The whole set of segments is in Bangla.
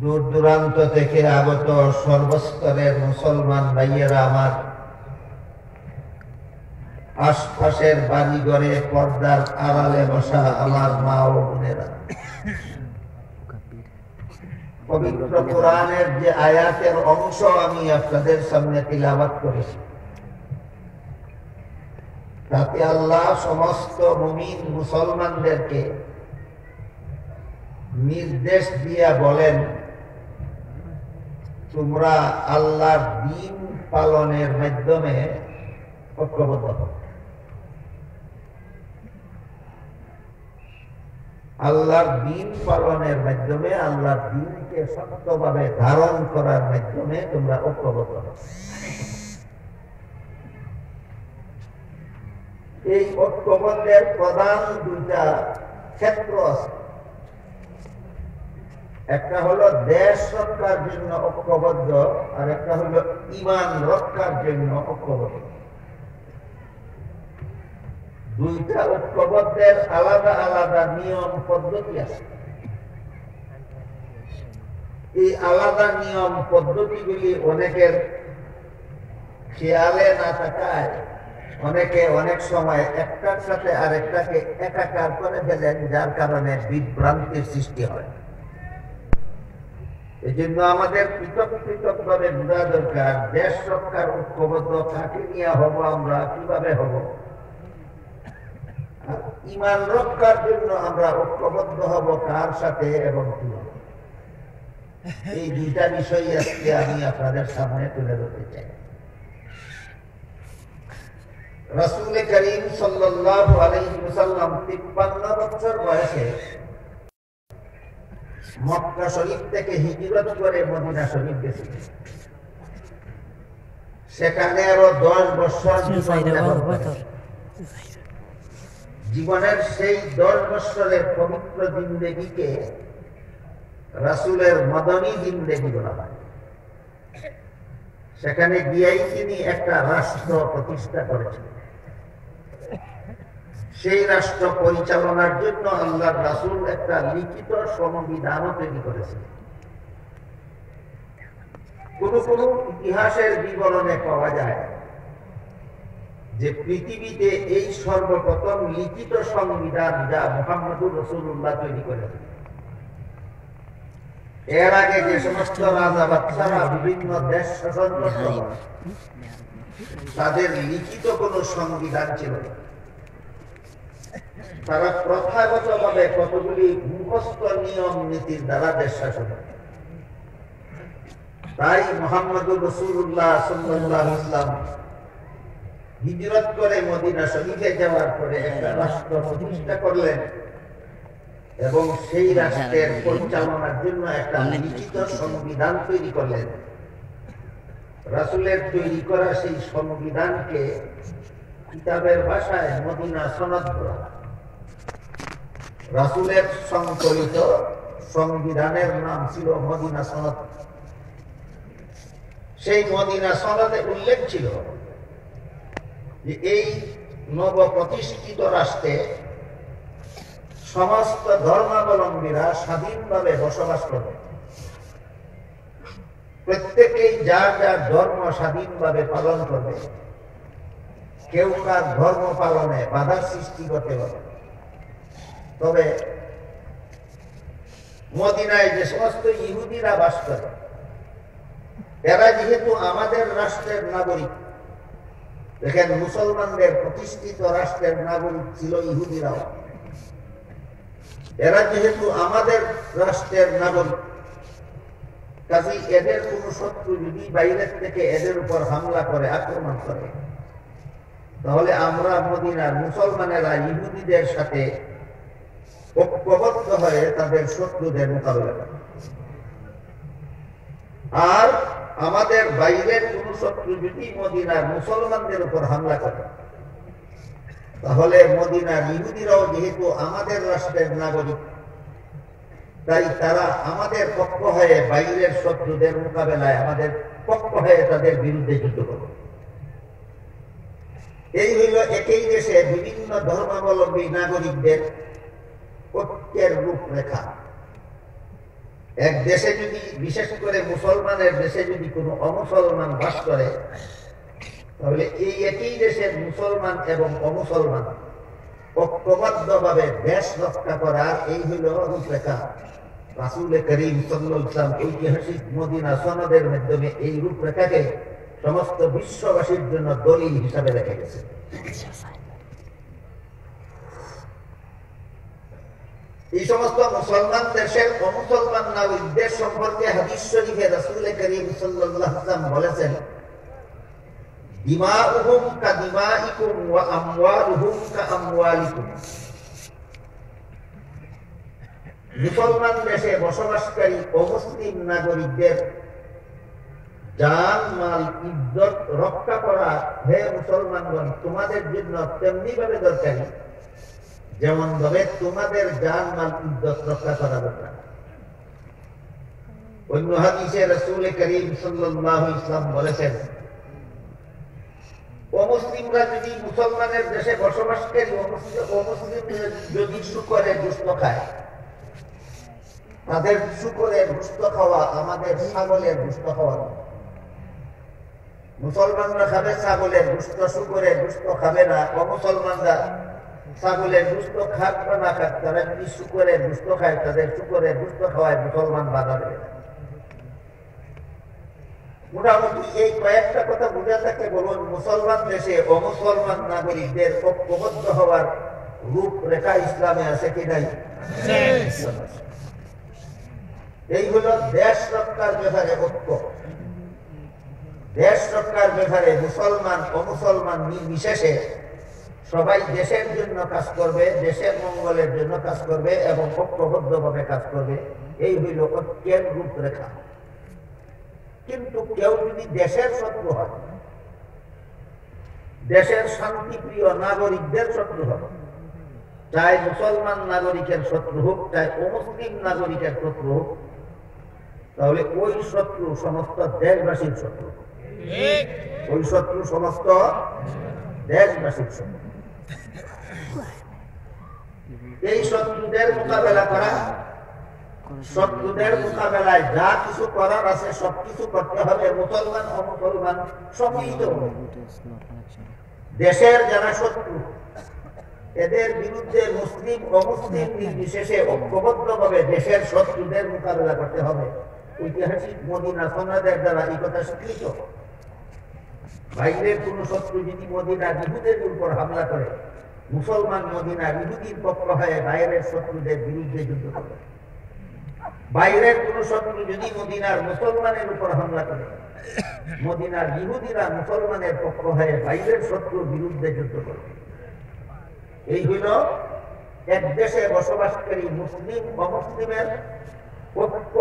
দূর দূরান্ত থেকে আগত সর্বস্তরের মুসলমান ভাইয়েরা আমার, আশপাশের বাড়িঘরে পর্দার আড়ালে বসা আমার মা ও বোনেরা, পবিত্র কোরআনের যে আয়াতের অংশ আমি আপনাদের সামনে তিলাওয়াত করেছি, তাতে আল্লাহ সমস্ত মুমিন মুসলমানদেরকে নির্দেশ দিয়া বলেন, তোমরা আল্লাহর দ্বীন পালনের মাধ্যমে ঐক্যবদ্ধ হও। আল্লাহর দ্বীন পালনের মাধ্যমে, আল্লাহর দ্বীনকে শক্তভাবে ধারণ করার মাধ্যমে তোমরা ঐক্যবদ্ধ হও। এই ঐক্যবদ্ধের প্রধান দুইটা ক্ষেত্র আছে। একটা হলো দেশ রক্ষার জন্য ঐক্যবদ্ধ, আর একটা হলো ঈমান রক্ষার জন্য ঐক্যবদ্ধ। দুইটা ঐক্যবদ্ধের আলাদা আলাদা নিয়ম পদ্ধতি আছে। এই আলাদা নিয়ম পদ্ধতিগুলি অনেকের খেয়ালে না থাকায় অনেকে অনেক সময় একটার সাথে আরেকটাকে একাকার করে ফেলেন, যার কারণে বিভ্রান্তির সৃষ্টি হয়। এই জন্য আমাদের পৃথক পৃথক ভাবে বোঝা দরকার, দেশ রক্ষার ঐক্যবদ্ধ কাকে নিয়ে হব, আমরা কিভাবে হব। ঈমান রক্ষার জন্য আমরা ঐক্যবদ্ধ হব কার সাথে এবং কিভাবে। এই দুইটা বিষয় আজকে আমি আপনাদের সামনে তুলে ধরতে চাই। রাসূল করিম সাল্লাল্লাহু আলাইহি ওয়াসাল্লাম 53 বছর বয়সে মক্কা শরীফ থেকে হিজরত করে মদিনা শরীফ গেছিলেন। সেখানে আরো 10 বছর জীবনের সেই 10 বছরের পবিত্র জিন্দেগিকে রাসূলের মদনী জিন্দেগি বলা হয়। সেখানে গিয়েই তিনি একটা রাষ্ট্র প্রতিষ্ঠা করেছিলেন। সেই রাষ্ট্র পরিচালনার জন্য আল্লাহর রাসূল একটা লিখিত সংবিধানও তৈরি করেছিলেন। কোন কোন ইতিহাসের বিবরণে পাওয়া যায় যে পৃথিবীতে এই সর্বপ্রথম লিখিত সংবিধান যা মুহাম্মদুর রাসূলুল্লাহ তৈরি করেছিলেন। এর আগে যে সমস্ত রাজা বাদশাহরা বিভিন্ন দেশ শাসন করত, তাদের লিখিত কোন সংবিধান ছিল না। তারা প্রথাগতভাবে কতগুলি মুখস্থ নিয়ম নীতির দ্বারা দেশ শাসন করে। তাই মুহাম্মদুর রাসূলুল্লাহ সাল্লাল্লাহু আলাইহি ওয়াসাল্লাম হিজরত করে মদিনা শরীফে যাওয়ার পরে একটা রাষ্ট্র প্রতিষ্ঠা করলেন এবং সেই রাষ্ট্রের পরিচালনার জন্য একটা লিখিত সংবিধান তৈরি করলেন। রাসূলের তৈরি করা সেই সংবিধানকে কিতাবের ভাষায় মদিনা সনদ বলা হয়। রাসূলের সংকলিত সংবিধানের নাম ছিল মদিনা সনদ। সেই মদিনা সনদে উল্লেখ ছিল যে এই নব প্রতিষ্ঠিত রাষ্ট্রে সমস্ত ধর্মাবলম্বীরা স্বাধীনভাবে বসবাস করবে। প্রত্যেকেই যার যার ধর্ম স্বাধীনভাবে পালন করবে। কেউ কার ধর্ম পালনে বাধার সৃষ্টি করতে পারবে। তবে মদিনায় যে সমস্ত ইহুদিরা বাস করে, এরা যেহেতু আমাদের রাষ্ট্রের নাগরিক, দেখেন মুসলমানদের প্রতিষ্ঠিত রাষ্ট্রের নাগরিক ছিল ইহুদিরাও। এরা যেহেতু আমাদের রাষ্ট্রের নাগরিক, কাজেই এদের কোন শত্রু যদি বাইরের থেকে এদের উপর হামলা করে, আক্রমণ করে, তাহলে আমরা মদিনার মুসলমানেরা ইহুদিদের সাথে ঐক্যবদ্ধ হয়ে তাদের শত্রুদের মোকাবিলা করে। আর আমাদের বাইরের কোন শত্রু যদি মদিনার মুসলমানদের উপর হামলা করে, তাহলে মদিনার ইহুদিরাও যেহেতু আমাদের রাষ্ট্রের নাগরিক, তাই তারা আমাদের পক্ষ হয়ে বাইরের শত্রুদের মোকাবেলায় আমাদের পক্ষ হয়ে তাদের বিরুদ্ধে যুদ্ধ করবে। এই হইল একই দেশে বিভিন্ন ধর্মাবলম্বী নাগরিকদের ঐক্যের রূপরেখা। এক দেশে যদি, বিশেষ করে মুসলমানের দেশে যদি কোনো অমুসলমান বাস করে, তাহলে এই একই দেশের মুসলমান এবং অমুসলমান ঐক্যবদ্ধভাবে দেশ রক্ষা করার এই হইল রূপরেখা। রাসূল করিম সাল্লাল্লাহু আলাইহি ওয়াসাল্লাম ঐতিহাসিক মদিনা সনদের মাধ্যমে এই রূপরেখাকে সমস্ত বিশ্ববাসীর জন্য দলিল হিসাবে রেখে গেছে। এই সমস্ত মুসলমান দেশের অমুসলমান নাগরিকদের সম্পর্কে হাদিস শরীফে রাসূল করিম সাল্লাল্লাহু আলাইহি ওয়াসাল্লাম বলেছেন, দিমাউহুম কাদিমাইকুম ওয়া আমওয়ালুহুম কাআমওয়ালিকুম। মুসলমান দেশে বসবাসকারী অমুসলিম নাগরিকদের জান মাল ইজ্জত রক্ষা করা হে মুসলমানগণ তোমাদের জন্য তেমনি ভাবে দরকারি যেমন ভাবে তোমাদের জান মাল ইজ্জত রক্ষা করা দরকার। অন্য হাদিসে রাসূল করিম সাল্লাল্লাহু আলাইহি ওয়াসাল্লাম বলেছেন, অমুসলিমরা যদি মুসলমানের দেশে বসবাসকারী অমুসলিম যদি শুকরের গোশত খায়, তাদের শুকরের গোশত খাওয়া আমাদের ছাগলের গোশত খাওয়া। মুসলমানরা খাবে ছাগলের গোশত, শুকরের গোশত খাবে না। অমুসলমানরা ছাগলের গোশত খাক বা না খাক, তারা যদি শুকরের গোশত খায়, তাদের শুকরের গোশত খাওয়ায় মুসলমান বাধা দেবে। মোটামুটি এই কয়েকটা কথা বুঝে থাকে বলুন, মুসলমান দেশে অমুসলমান নাগরিকদের ঐক্যবদ্ধ হওয়ার রূপরেখা ইসলামে আছে কি নাই? এই হলো দেশ রক্ষার ব্যাপারে ঐক্য। দেশ রক্ষার ব্যাপারে মুসলমান অমুসলমান নির্বিশেষে সবাই দেশের জন্য কাজ করবে, দেশের মঙ্গলের জন্য কাজ করবে এবং ঐক্যবদ্ধভাবে কাজ করবে। এই হইল ঐক্যের রূপরেখা। কিন্তু কেউ যদি দেশের শত্রু হয়, দেশের শান্তিপ্রিয় নাগরিকদের শত্রু হয়, চাই মুসলমান নাগরিকের শত্রু হোক, চাই অমুসলিম নাগরিকের শত্রু হোক, তাহলে ওই শত্রু সমস্ত দেশবাসীর শত্রু। ওই শত্রু সমস্ত দেশবাসীর শত্রু। এই শত্রুদের মোকাবেলা করা, শত্রুদের মোকাবেলায় যা কিছু করার আছে সবকিছু করতে হবে মুসলমান অমুসলমান সম্মিলিত। দেশের যারা শত্রু, এদের বিরুদ্ধে মুসলিম অমুসলিম নির্বিশেষে ঐক্যবদ্ধভাবে দেশের শত্রুদের মোকাবেলা করতে হবে। ঐতিহাসিক মদিনা সনদের দ্বারা এই কথা স্বীকৃত। বাইরের কোন শত্রু যদি মদিনার ইহুদের উপর হামলা করে, মুসলমান মদিনার ইহুদির পক্ষ হয়ে বাইরের শত্রুদের বিরুদ্ধে যুদ্ধ করে। বাইরের কোন শত্রু যদি মদিনার মুসলমানের উপর হামলা করে, মদিনার ইহুদিরা মুসলমানের পক্ষ হয়ে বাইরের শত্রুর বিরুদ্ধে যুদ্ধ করে। এই হইল এক দেশে বসবাসকারী মুসলিম অমুসলিমের ঐক্য।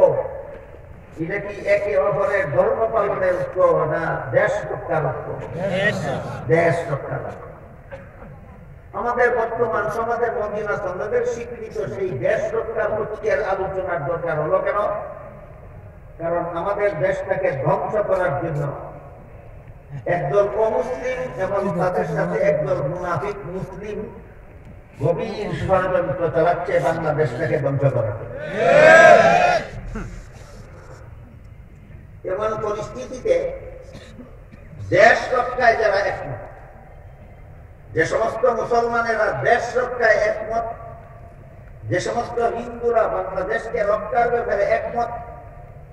এটা কি একে অপরের ধর্ম পালনের ঐক্য না দেশ রক্ষার ঐক্য? দেশ রক্ষার ঐক্য। আমাদের বর্তমান সমাজের মদিনা সনদের স্বীকৃত সেই দেশ রক্ষার ঐক্যের আলোচনার দরকার হলো কেন? কারণ আমাদের দেশটাকে ধ্বংস করার জন্য একদল অমুসলিম এবং তাদের সাথে একদল মুনাফিক মুসলিম গভীর ষড়যন্ত্র চালাচ্ছে বাংলাদেশটাকে ধ্বংস করার জন্য। এমন পরিস্থিতিতে দেশ রক্ষায় যারা একমত, যে সমস্ত মুসলমানেরা দেশ রক্ষায় একমত, যে সমস্ত হিন্দুরা বাংলাদেশকে রক্ষার ব্যাপারে একমত,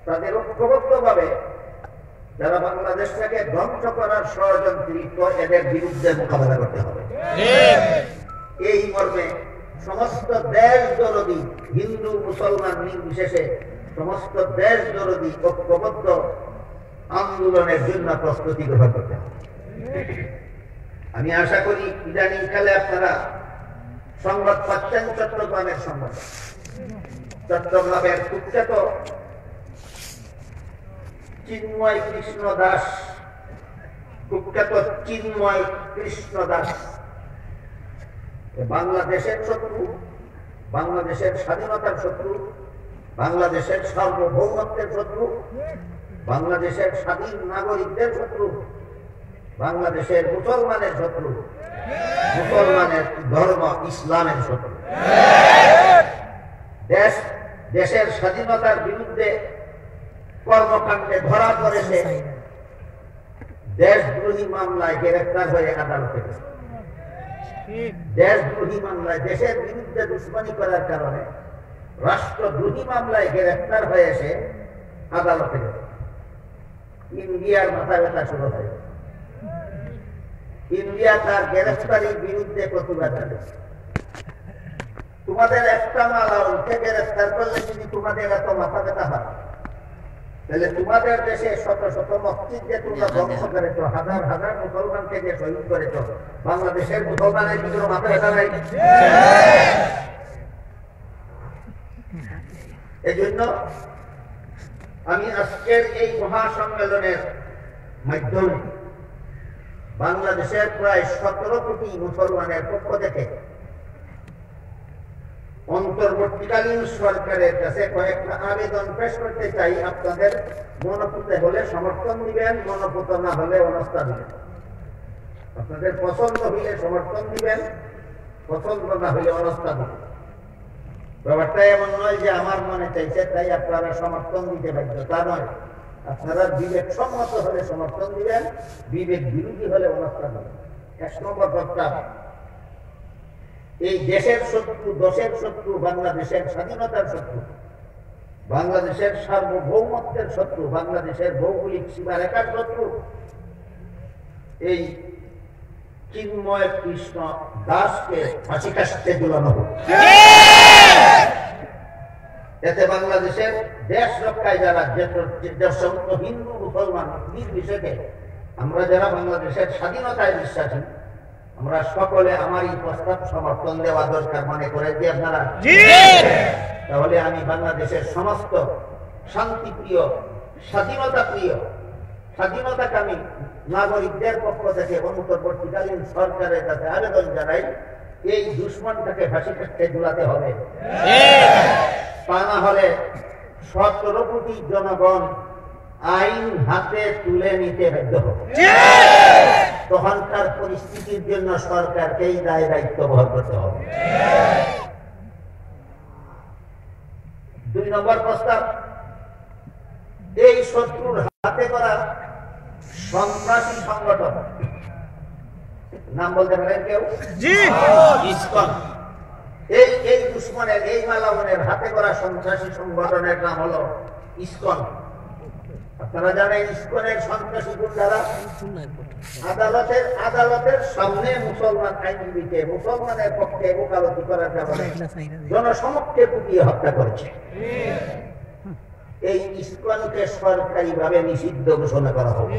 তাদের ঐক্যবদ্ধভাবে যারা বাংলাদেশটাকে ধ্বংস করার ষড়যন্ত্রিত, এদের বিরুদ্ধে মোকাবেলা করতে হবে। এই মর্মে সমস্ত দেশ দরদি, হিন্দু মুসলমান নির্বিশেষে সমস্ত দেশ দরদি ঐক্যবদ্ধ আন্দোলনের জন্য প্রস্তুতি গ্রহণ করতে হবে। আমি আশা করি ইদানিংকালে আপনারা সংবাদ পাচ্ছেন চট্টগ্রামের সংবাদ। চট্টগ্রামের কুখ্যাত চিন্ময় কৃষ্ণ দাস, কুখ্যাত চিন্ময় কৃষ্ণ দাস বাংলাদেশের শত্রু, বাংলাদেশের স্বাধীনতার শত্রু, বাংলাদেশের সার্বভৌমত্বের শত্রু, বাংলাদেশের স্বাধীন নাগরিকদের শত্রু, বাংলাদেশের মুসলমানের শত্রু, মুসলমানের ধর্ম ইসলামের শত্রু। দেশ দেশের স্বাধীনতার বিরুদ্ধে কর্মকাণ্ডে ধরা পড়েছে, দেশদ্রোহী মামলায় গ্রেফতার হয়ে আদালতে গেছে। দেশদ্রোহী মামলায় দেশের বিরুদ্ধে দুশ্মনী করার কারণে রাষ্ট্রদ্রোহী মামলায় গ্রেফতার হয়েছে আদালতে গেছে। ইন্ডিয়ার মাথা ব্যথা শুরু হয়ে গেছে। ইন্ডিয়া তার গ্রেফতারির বিরুদ্ধে প্রতিবাদ জানিয়েছে। তোমাদের একটা মালা উঠে গ্রেফতার করলে যদি তোমাদের এত মাথা ব্যথা হয়, তাহলে তোমাদের দেশে শত শত মসজিদ যে তোমরা ধ্বংস করেছ, হাজার হাজার মুসলমানকে যে শহীদ করেছ, বাংলাদেশের মুসলমানের ভিতরে মাথা ব্যথা নাই? এই জন্য আমি আজকের এই মহাসম্মেলনের মাধ্যমে বাংলাদেশের প্রায় 17 কোটি মুসলমানের পক্ষ থেকে অন্তর্বর্তীকালীন সরকারের কাছে কয়েকটা আবেদন পেশ করতে চাই। আপনাদের মনোপুতে হলে সমর্থন দিবেন, মনোপুত না হলে অনাস্থা দিবেন। আপনাদের পছন্দ হইলে সমর্থন দিবেন, পছন্দ না হলে অনাস্থা দিবেন। ব্যাপারটা এমন নয় যে আমার মনে চাইছে তাই আপনারা সমর্থন দিতে বাধ্য, তা নয়। আপনারা বিবেক সম্মত হলে সমর্থন দিবেন, বিবেক বিরোধী হলে অনাস্থা দিবেন। 1 নম্বর প্রস্তাব, এই দেশের শত্রু, দশের শত্রু, বাংলাদেশের স্বাধীনতার শত্রু, বাংলাদেশের সার্বভৌমত্বের শত্রু, বাংলাদেশের ভৌগোলিক সীমারেখার শত্রু এই চিন্ময় কৃষ্ণ দাসকে ফাঁসি কাস্তে ঝুলানো হোক। এতে বাংলাদেশের দেশ রক্ষায় যারা সমস্ত হিন্দু মুসলমান নির্বিশেষে আমরা যারা বাংলাদেশের স্বাধীনতায় বিশ্বাসী, আমরা সকলে আমার এই প্রস্তাব সমর্থন দেওয়া দরকার মনে করে যে আপনারা, তাহলে আমি বাংলাদেশের সমস্ত শান্তিপ্রিয়, স্বাধীনতা প্রিয়, স্বাধীনতাকামী নাগরিকদের পক্ষ থেকে অন্তর্বর্তীকালীন সরকারের কাছে আবেদন জানাই, এই দুশ্মনটাকে ফাঁসি কাস্তে ঝুলাতে হবে। তা না হলে 17 কোটি জনগণ আইন হাতে তুলে নিতে বাধ্য হবে। তখনকার পরিস্থিতির জন্য সরকারকেই দায় দায়িত্ব বহন করতে হবে। 2 নম্বর প্রস্তাব, এই শত্রুর হাতে করা সন্ত্রাসী সংগঠন, নাম বলতে পারেন কেউ? ইসকন। এই দুশ্মনের, এই মালাউনের হাতে করা সন্ত্রাসী সংগঠনের নাম হলো ইসকন। আপনারা জানেন ইসকনের সন্ত্রাসী গুন্ডারা আদালতের সামনে মুসলমান আইনজীবীকে মুসলমানের পক্ষে ওকালতি করার কারণে জনসমক্ষে কুপিয়ে হত্যা করেছে। এই ইসকনকে সরকারিভাবে নিষিদ্ধ ঘোষণা করা হবে।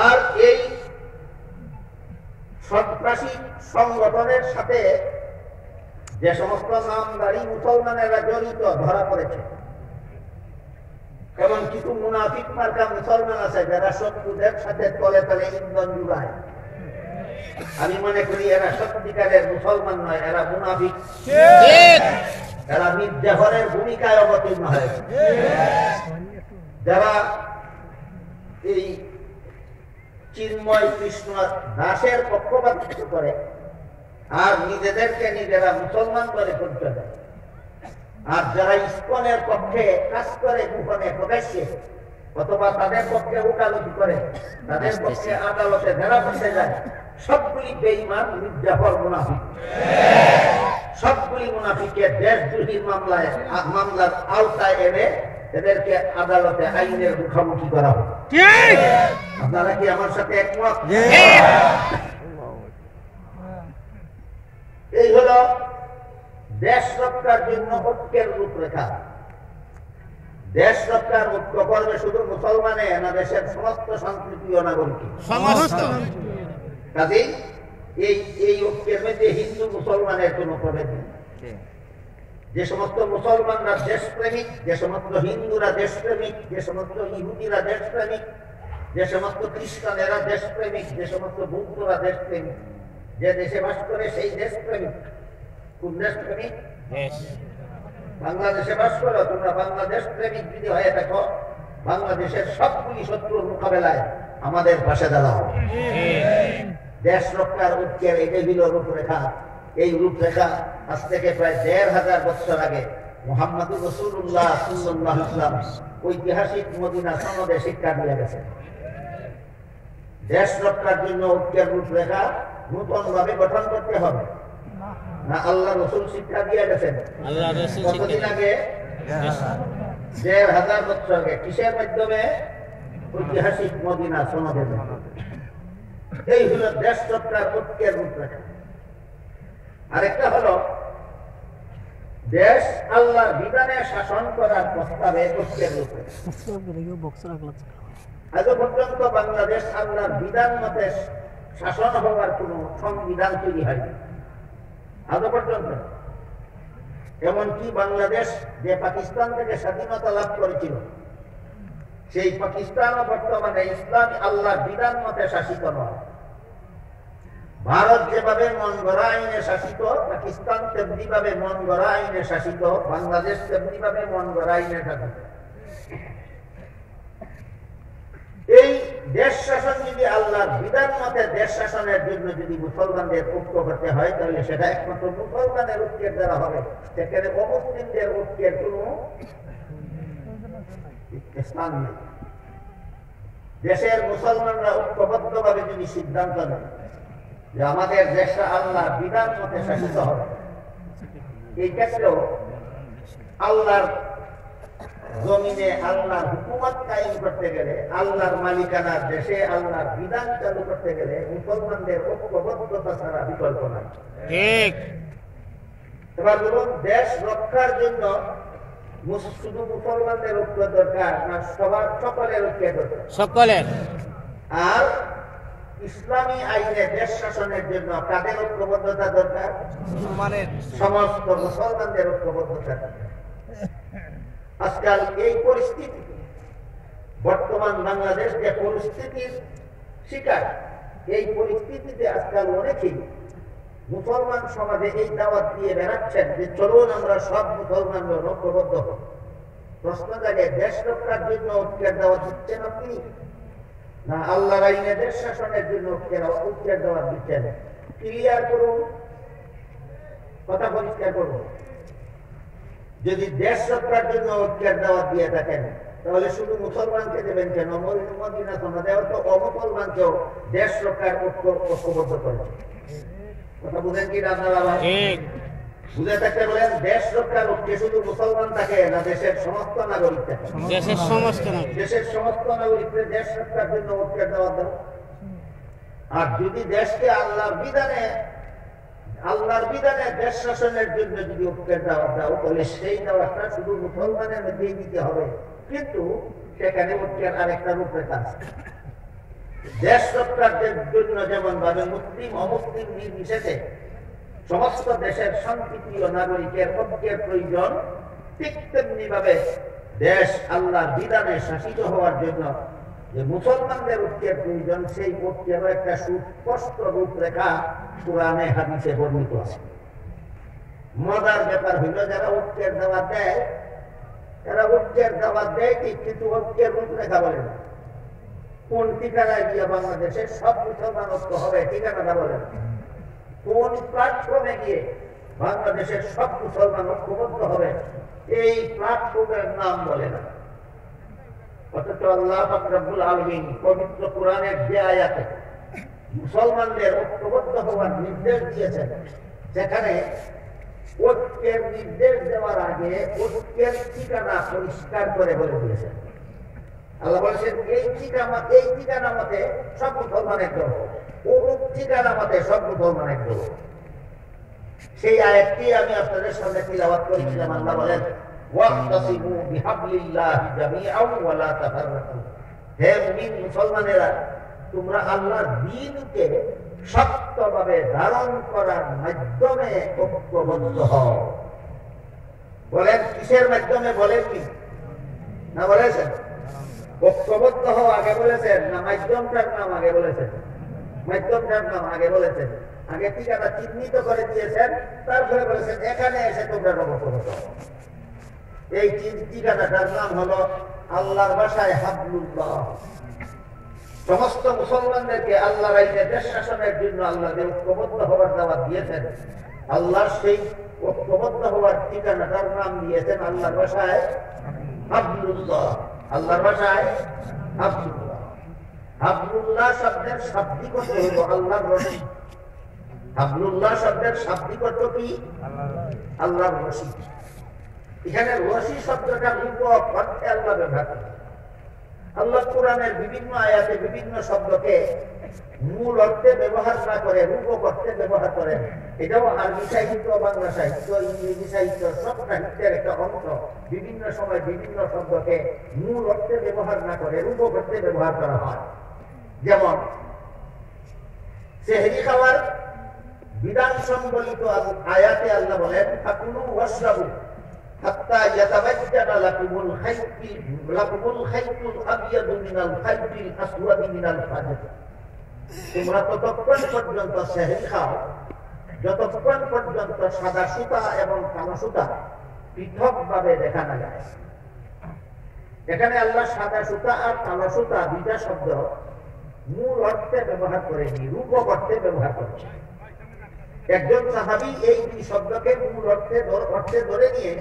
আর এই সন্ত্রাসী সংগঠনের সাথে যে সমস্ত নামধারী মুসলমানেরা জড়িত ধরা পড়েছে, এমন কিছু মুনাফিক মার্কা মুসলমান আছে যারা শত্রুদের সাথে তলে তলে ইন্ধন যোগায়। আমি মনে করি এরা সত্যিকারের মুসলমান নয়, এরা মুনাফিক। এরা মীর জাফরের ভূমিকায় অবতীর্ণ হয়েছে। যারা এই চিন্ময় কৃষ্ণ দাসের পক্ষপাতিত্ব করে আর নিজেদেরকে নিজেরা মুসলমান করে পরিচয় দেয়, আর যারা ইসকনের পক্ষে কাজ করে গোপনে প্রকাশ্যে, অথবা তাদের পক্ষে ওকালতি করে, তাদের পক্ষে আদালতে ধরা পড়তে যায়, সবগুলি বেঈমান, মীর জাফর মুনাফিক। সবগুলি মুনাফিককে দেশদ্রোহীর মামলার আওতায় এনে এদেরকে আদালতে আইনের মুখোমুখি করা হবে। আপনারা কি আমার সাথে একমত? এই হলো দেশ রক্ষার জন্য ঐক্যের রূপরেখা। দেশ রক্ষার ঐক্য করবে শুধু মুসলমানে না, দেশের সমস্ত শান্তিপ্রিয় নাগরিক। কাজেই এই ঐক্যের মধ্যে হিন্দু মুসলমানের কোন প্রভেদ নেই। যে সমস্ত মুসলমানরা দেশপ্রেমিক, যে সমস্ত হিন্দুরা দেশপ্রেমিক, যে সমস্ত ইহুদিরা দেশপ্রেমিক, যে সমস্ত খ্রিস্টানেরা দেশপ্রেমিক, যে সমস্ত বৌদ্ধরা দেশপ্রেমিক, যে দেশে বাস করে সেই দেশপ্রেমিক। কোন দেশপ্রেমিক? বাংলাদেশে বাস করো তোমরা, বাংলাদেশ প্রেমিক যদি হয়ে থাকো, বাংলাদেশের সবগুলি শত্রুর মোকাবেলায় আমাদের পাশে দাঁড়াও। দেশ রক্ষার ঐক্যের এটাই হলো রূপরেখা। এই রূপরেখা আজ থেকে প্রায় ১৫০০ বছর আগে মুহাম্মদুর রাসূলুল্লাহ সাল্লাল্লাহু আলাইহি ওয়াসাল্লাম ঐতিহাসিক মদিনা সনদে শিক্ষা দিয়ে গেছেন। দেশ রক্ষার জন্য ঐক্যের রূপরেখা নতুন ভাবে গঠন করতে হবে না আল্লাহ রাসূল শিক্ষা দিয়ে গেছেন। কতদিন আগে? ১৫০০ বছর আগে। কিসের মাধ্যমে? ঐতিহাসিক মদিনা সনদের মাধ্যমে। এই হলো দেশ রক্ষার ঐক্যের রূপরেখা। আরেকটা হলো দেশ আল্লাহর বিধানে শাসন করার প্রস্তাবে ঐক্যের রূপরেখা। আজ পর্যন্ত বাংলাদেশ আল্লাহর বিধান মতে শাসন হওয়ার কোন সংবিধান তৈরি হয়নি আজ পর্যন্ত। এমনকি বাংলাদেশ যে পাকিস্তান থেকে স্বাধীনতা লাভ করেছিল, সেই পাকিস্তানও বর্তমানে ইসলামী আল্লাহর বিধান মতে শাসিত নয়। ভারত যেভাবে মন গড়া আইনে শাসিত, পাকিস্তান তেমনি ভাবে মন গড়া আইনে শাসিত, বাংলাদেশ তেমনি ভাবে মন গড়া আইনে শাসিত। এই দেশ শাসন যদি আল্লাহর বিধান মতে দেশ শাসনের জন্য যদি মুসলমানদের ঐক্য করতে হয়, তাহলে সেটা একমাত্র মুসলমানের ঐক্যের দ্বারা হবে। সেখানে অমুসলিমদের ঐক্যের কোন স্থান নেই। দেশের মুসলমানরা ঐক্যবদ্ধ ভাবে যদি সিদ্ধান্ত নেয় যে আমাদের দেশটা আল্লাহর বিধান মতে শাসিত হবে, এই ক্ষেত্রেও আল্লাহর জমিনে আল্লাহর হুকুমত কায়েম করতে গেলে, আল্লাহর মালিকানার দেশে আল্লাহর বিধান চালু করতে গেলে মুসলমানদের ঐক্যবদ্ধতা ছাড়া বিকল্প নাই। ঠিক। এবার বলুন, দেশ রক্ষার জন্য শুধু মুসলমানদের ঐক্য দরকার না সবার সকলের ঐক্য দরকার? সকলের। আর ইসলামী আইনে দেশ শাসনের জন্য কাদের ঐক্যবদ্ধতা দরকার? সমস্ত মুসলমানদের ঐক্যবদ্ধতা দরকার। আজকাল এই পরিস্থিতি, বর্তমান বাংলাদেশ যে পরিস্থিতির শিকার, এই পরিস্থিতিতে আজকাল অনেকেই মুসলমান সমাজে এই দাওয়াত দিয়ে বেড়াচ্ছেন যে চলুন আমরা সব মুসলমানরা ঐক্যবদ্ধ হব। প্রশ্ন জাগে, দেশ রক্ষার জন্য ঐক্যের দাওয়াত দিচ্ছেন আপনি, না আল্লাহর আইনে দেশ শাসনের জন্য ঐক্যের দাওয়াত দিচ্ছেন? ক্লিয়ার করুন, কথা পরিষ্কার করুন। যদি দেশ রক্ষার জন্য ঐক্যের দাওয়াত দিয়ে থাকেন, তাহলে শুধু মুসলমানকে দেবেন কেন? মদিনা সনদে তো অমুসলমানকেও দেশ রক্ষার ঐক্যবদ্ধ করেছে। কথা বুঝেন কি আপনারা? বুঝে থাকতে বলেন, দেশ রক্ষার ঐক্যে শুধু মুসলমান থাকে না দেশের সমস্ত নাগরিক থাকে? দেশের সমস্ত নাগরিকদের দেশ রক্ষার জন্য ঐক্যের দাওয়াত দেন। আর যদি দেশকে আল্লাহর বিধানে দেশ শাসনের জন্য যদি ঐক্যের দাওয়াত দাও, তাহলে সেই দাওয়াতটা শুধু মুসলমানের মধ্যেই দিতে হবে। কিন্তু সেখানে ঐক্যের আরেকটা রূপরেখা আছে। দেশ রক্ষার জন্য যেমন ভাবে মুসলিম অমুসলিম নির্বিশেষে সমস্ত দেশের শান্তিপ্রিয় নাগরিকের ঐক্যের প্রয়োজন, ঠিক তেমনি ভাবে দেশ আল্লাহর বিধানে শাসিত হওয়ার জন্য যে মুসলমানদের ঐক্যের প্রয়োজন, সেই ঐক্যেরও একটা সুস্পষ্ট রূপরেখা কোরআনে হাদিসে বর্ণিত আছে। মজার ব্যাপার হইল, যারা ঐক্যের দাওয়াত দেয়, তারা ঐক্যের দাওয়াত দেয় ঠিক, কিন্তু ঐক্যের রূপরেখা বলে না। কোন ঠিকানায় গিয়ে বাংলাদেশের সব মুসলমান ঐক্য হবে, ঠিকানাটা বলে না। কোন প্ল্যাটফর্মে গিয়ে বাংলাদেশের সব মুসলমান ঐক্যবদ্ধ হবে, এই প্ল্যাটফর্মের নাম বলে না। অথচ আল্লাহ পাক রব্বুল আলামিন পবিত্র কোরআনের যে আয়াতে মুসলমানদের ঐক্যবদ্ধ হওয়ার নির্দেশ দিয়েছেন, সেখানে ঐক্যের নির্দেশ দেওয়ার আগে ঐক্যের ঠিকানা পরিষ্কার করে বলে দিয়েছেন। আল্লাহ বলেছেন, এই ঠিকানা মতে সব মুসলমান একদম, অমুক ঠিকানা মতে সব মুসলমান একদম। সেই আয়াতটি আমি আপনাদের সামনে তিলাওয়াত করেছিলাম। আল্লাহ বলেন, ওয়াক্তাসিমু বিহাবলিল্লাহি জামিআন ওয়া লা তাফাররাকু। হে মুমিন মুসলমানেরা, তোমরা আল্লাহর দ্বীনকে শক্তভাবে ধারণ করার মাধ্যমে ঐক্যবদ্ধ হও। বলেন কিসের মাধ্যমে? বলেন কি না বলেছেন? ঐক্যবদ্ধ হও আগে বলেছেন, না মাধ্যমটার নাম আগে বলেছেন? মাধ্যমটার নাম আগে বলেছেন। আগে ঠিকানা চিহ্নিত করে দিয়েছেন, তারপরে বলেছেন এখানে এসে তোমরা ঐক্যবদ্ধ হও। এই ঠিকানাটার নাম হলো আল্লাহর ভাষায় হাবলুল্লাহ। সমস্ত মুসলমানদেরকে আল্লাহর আইনে দেশ শাসনের জন্য আল্লাহ যে ঐক্যবদ্ধ হওয়ার দাওয়াত দিয়েছেন, আল্লাহ সেই ঐক্যবদ্ধ হওয়ার ঠিকানাটার নাম দিয়েছেন আল্লাহর ভাষায় হাবলুল্লাহ। আল্লাহর ভাষায় হাবলুল্লাহ। হাবলুল্লাহ শব্দের শাব্দিক অর্থ হলো আল্লাহর রশি। হাবলুল্লাহ শব্দের শাব্দিক অর্থ কি? আল্লাহর রশি। এখানে রশি শব্দটা রূপক অর্থে আল্লাহ ব্যবহার করেন। আল্লাহ কোরআনের বিভিন্ন আয়াতে বিভিন্ন শব্দকে মূল অর্থে ব্যবহার না করে রূপক অর্থে ব্যবহার করেন। এটাও আরবি সাহিত্য, বাংলা সাহিত্য, ইংরেজি সাহিত্য সব সাহিত্যের একটা অংশ। বিভিন্ন সময় বিভিন্ন শব্দকে মূল অর্থে ব্যবহার না করে রূপক অর্থে ব্যবহার করা হয়। যেমন সেহরি খাওয়ার বিধান সম্বলিত আয়াতে আল্লাহ বলেন ফাকুলু ওয়াশরাবু হাত্তা ইয়াতাবাজ্জানা লাকুমুল খাইতুল আবয়াদু মিনাল খাইতিল আসওয়াদি মিনাল ফাজর। তোমরা ততক্ষণ পর্যন্ত সেহরি খাও যতক্ষণ পর্যন্ত সাদা সুতা এবং কালো সুতা পৃথকভাবে দেখা না যায়। এখানে আল্লাহ সাদা সুতা আর কালো সুতা দুইটা শব্দ মূল অর্থে ব্যবহার করেনি, রূপক অর্থে ব্যবহার করেছে। একজন সাহাবী এই দুই শব্দকে মূল অর্থে ধরে নিয়ে